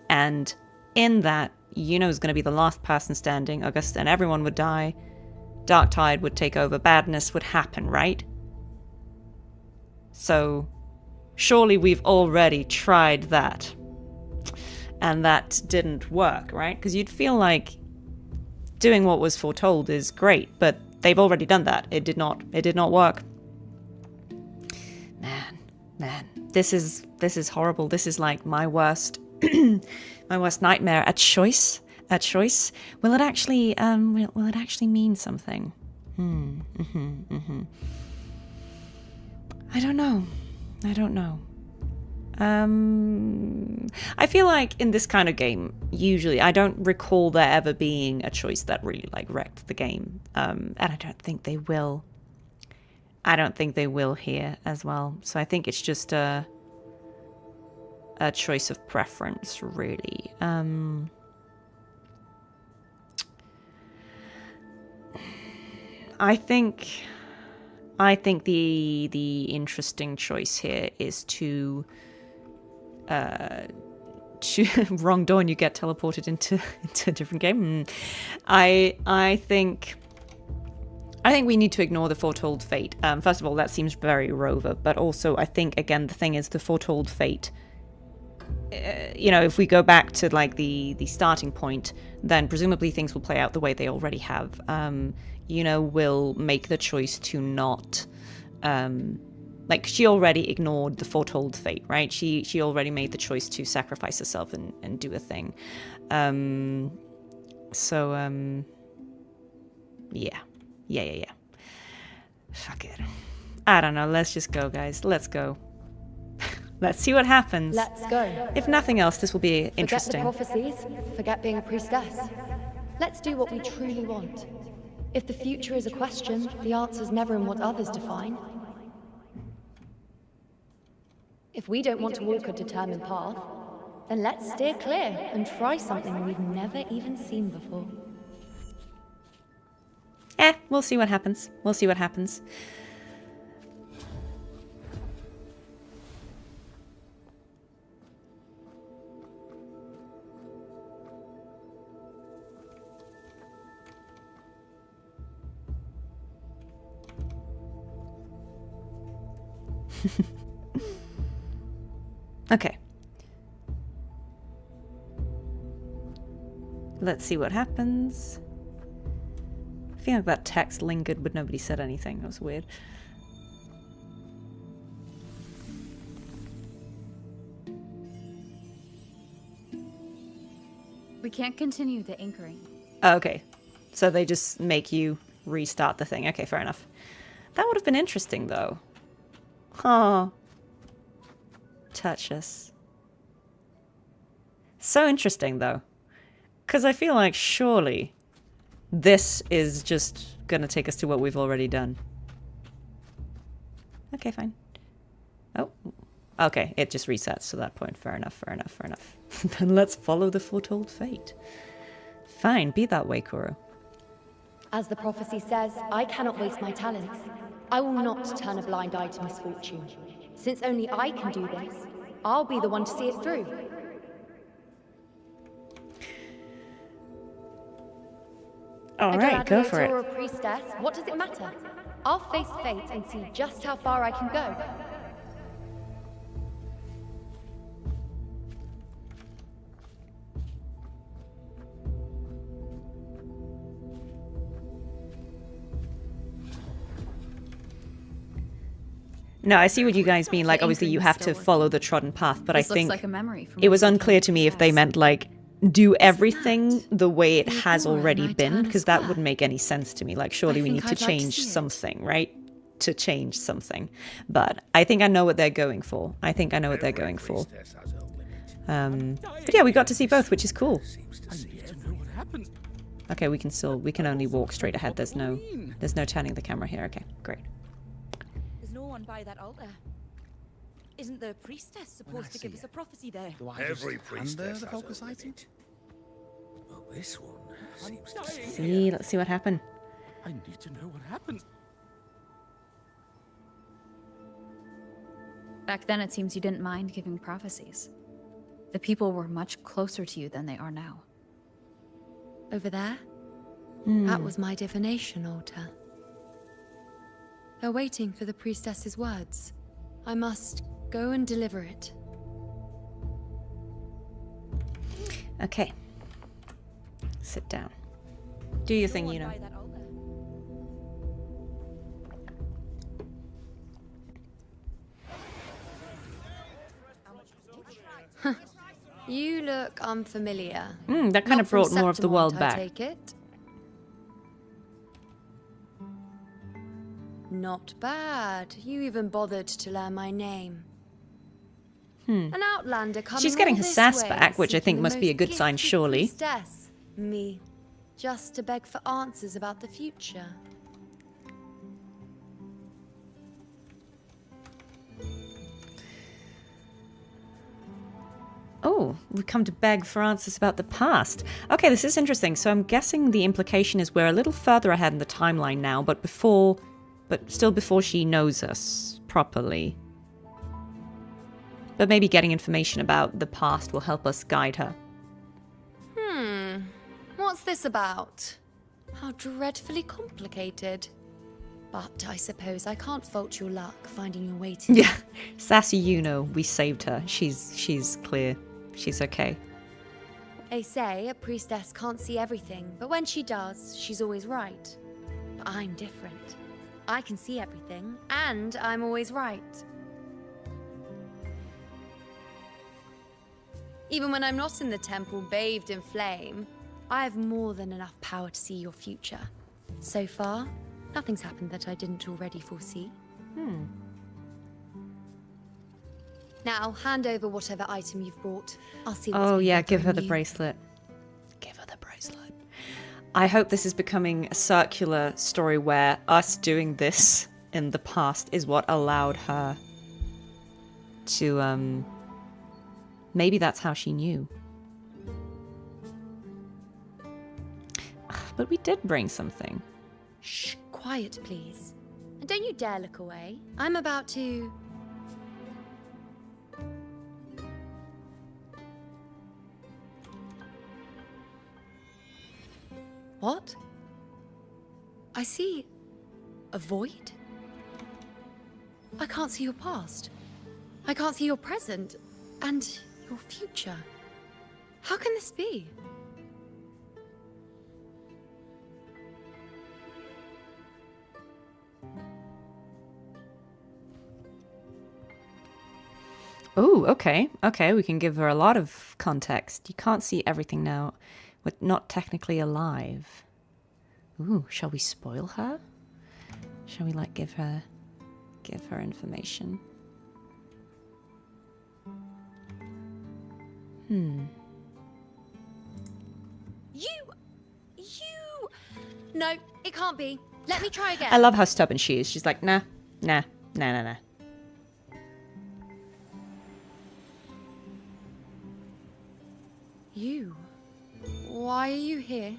And in that, Iuno's going to be the last person standing, Augusta and everyone would die, Dark Tide would take over, badness would happen, right? So, surely we've already tried that. And that didn't work, right? Because you'd feel like doing what was foretold is great, but they've already done that. It did not work. Man, this is horrible. This is like my worst my worst nightmare. A choice. Will it actually mean something? I don't know. I feel like in this kind of game, usually I don't recall there ever being a choice that really like wrecked the game. And I don't think they will. I don't think they will here as well. So I think it's just a choice of preference, really. I think the interesting choice here is to wrong door and you get teleported into a different game. I think we need to ignore the foretold fate. First of all, that seems very Rover, but also I think again the thing is the foretold fate. If we go back to like the starting point, then presumably things will play out the way they already have. Will make the choice to not, she already ignored the foretold fate, right? She already made the choice to sacrifice herself and do a thing. Yeah. Fuck it. I don't know. Let's just go, guys. Let's go. Let's see what happens. Let's go. If nothing else, this will be interesting. Forget the prophecies. Forget being a priestess. Let's do what we truly want. If the future is a question, the answer's never in what others define. If we don't want to walk a determined path, then let's steer clear and try something we've never even seen before. We'll see what happens. Okay. Let's see what happens. I feel like that text lingered, but nobody said anything. That was weird. We can't continue the anchoring. Oh, okay. So they just make you restart the thing. Okay, fair enough. That would have been interesting, though. Oh. Touch us. So interesting, though. Because I feel like surely this is just going to take us to what we've already done. Okay, fine. Oh. Okay, it just resets to that point. Fair enough. Then let's follow the foretold fate. Fine, be that way, Kuro. As the prophecy says, I cannot waste my talents. I will not turn a blind eye to misfortune. Since only I can do this, I'll be the one to see it through. Alright, go for it. Or a priestess, what does it matter? I'll face fate and see just how far I can go. No, I see what you guys mean. Like, obviously you have to follow the trodden path, but I think like a memory from it was unclear to me if they meant, like, do everything the way it has already been, because that wouldn't make any sense to me. Like, surely we need to change something, right? To change something. But I think I know what they're going for. But yeah, we got to see both, which is cool. Okay, we can only walk straight ahead. There's no turning the camera here. Okay, great. There's no one by that altar. Isn't the priestess supposed to give us a prophecy there? Every priestess has focus item. Well, this one seems to See, let's see what happened. I need to know what happened. Back then, it seems you didn't mind giving prophecies. The people were much closer to you than they are now. Over there? That was my divination altar. They're waiting for the priestess's words. I must go and deliver it. Okay. Sit down. Do your thing, Iuno. You look unfamiliar. That kind of brought more of the world back. I take it. Not bad. You even bothered to learn my name. An outlander coming. She's getting her all this sass way, back, which I think seeking the must be a most good sign, gifted surely. priestess. Me, just to beg for answers about the future. Oh, we come to beg for answers about the past. Okay, this is interesting. So I'm guessing the implication is we're a little further ahead in the timeline now, but still before she knows us properly. But maybe getting information about the past will help us guide her. What's this about? How dreadfully complicated. But I suppose I can't fault your luck finding your way to... Yeah, sassy Iuno, we saved her. She's clear. She's okay. They say a priestess can't see everything, but when she does, she's always right. But I'm different. I can see everything, and I'm always right. Even when I'm not in the temple bathed in flame, I have more than enough power to see your future. So far, nothing's happened that I didn't already foresee. Now, hand over whatever item you've brought. I'll see what's Oh yeah, been give her the bothering you. bracelet. Give her the bracelet. I hope this is becoming a circular story where us doing this in the past is what allowed her to, maybe that's how she knew. But we did bring something. Shh, quiet, please. And don't you dare look away. I'm about to... What? I see a void? I can't see your past. I can't see your present and your future. How can this be? Oh, okay. Okay, we can give her a lot of context. You can't see everything now. We're not technically alive. Ooh, shall we spoil her? Shall we, like, give her information? No, it can't be. Let me try again. I love how stubborn she is. She's like, nah. You? Why are you here?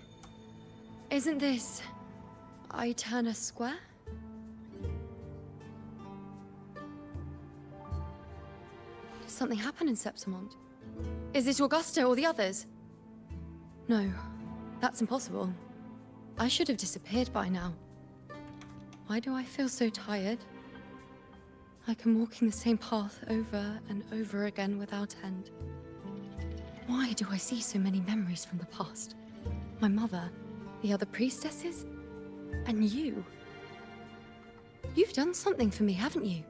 Isn't this... Eterna Square? Did something happen in Septimont? Is it Augusta or the others? No, that's impossible. I should have disappeared by now. Why do I feel so tired? Like I'm walking the same path over and over again without end. Why do I see so many memories from the past? My mother, the other priestesses, and you. You've done something for me, haven't you?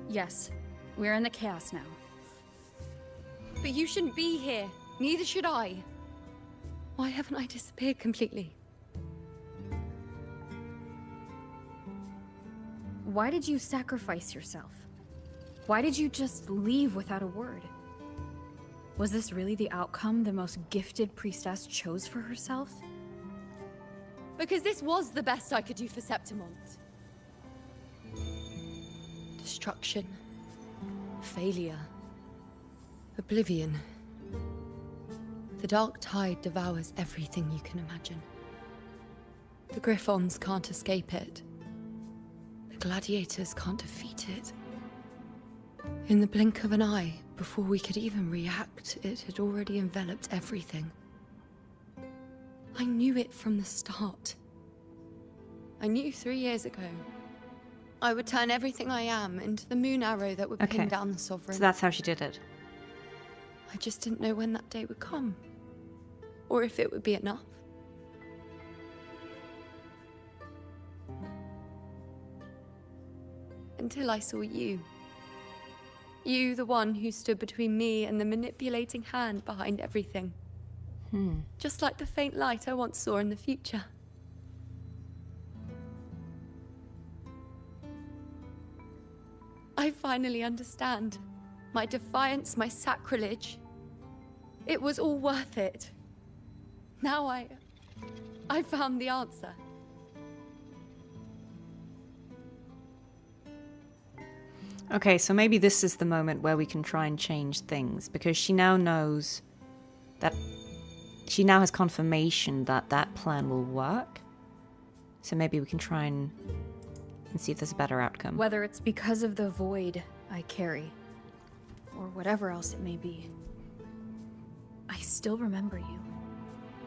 Yes, we're in the chaos now. But you shouldn't be here. Neither should I. Why haven't I disappeared completely? Why did you sacrifice yourself? Why did you just leave without a word? Was this really the outcome the most gifted priestess chose for herself? Because this was the best I could do for Septimont. Destruction. Failure. Oblivion. The dark tide devours everything you can imagine. The Griffons can't escape it. The gladiators can't defeat it. In the blink of an eye, before we could even react, it had already enveloped everything. I knew it from the start. I knew 3 years ago I would turn everything I am into the moon arrow that would pin down the Sovereign. So that's how she did it. I just didn't know when that day would come. Or if it would be enough. Until I saw you. You, the one who stood between me and the manipulating hand behind everything. Just like the faint light I once saw in the future. I finally understand. My defiance, my sacrilege. It was all worth it. Now I found the answer. Okay, so maybe this is the moment where we can try and change things, because she now knows that she now has confirmation that that plan will work. So maybe we can try and see if there's a better outcome. Whether it's because of the void I carry, or whatever else it may be, I still remember you.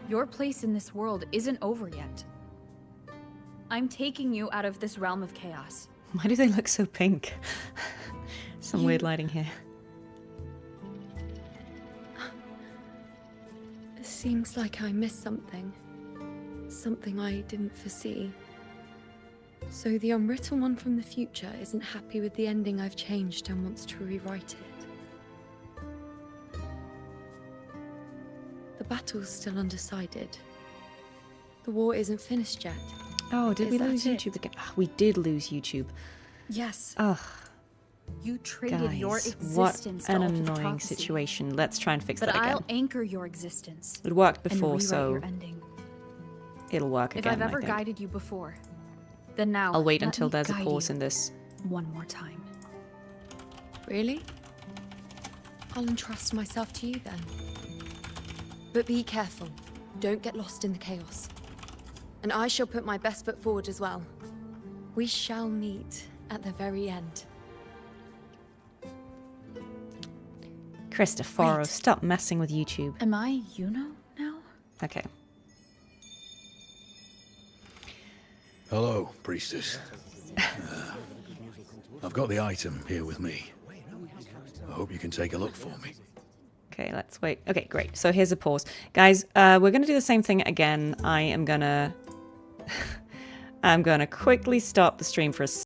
Your place in this world isn't over yet. I'm taking you out of this realm of chaos. Why do they look so pink? Some weird lighting here. It seems like I missed something. Something I didn't foresee. So the unwritten one from the future isn't happy with the ending I've changed and wants to rewrite it. The battle's still undecided. The war isn't finished yet. Oh, did we Is that lose it? YouTube again? Oh, we did lose YouTube. Yes. Ugh. You traded Guys, your what existence an to alter the annoying prophecy. situation. Let's try and fix But that again. I'll anchor your existence. It worked and before, rewrite so your ending. it'll work If again, I've ever I think. guided you before, then now I'll wait let until me there's a guide pause you in this. one more time. Really? I'll entrust myself to you then. But be careful. Don't get lost in the chaos. And I shall put my best foot forward as well. We shall meet at the very end. Cristoforo, stop messing with YouTube. Am I Iuno now? Okay. Hello, priestess. I've got the item here with me. I hope you can take a look for me. Okay, let's wait. Okay, great. So here's a pause. Guys, we're going to do the same thing again. I am going to... I'm going to quickly stop the stream for a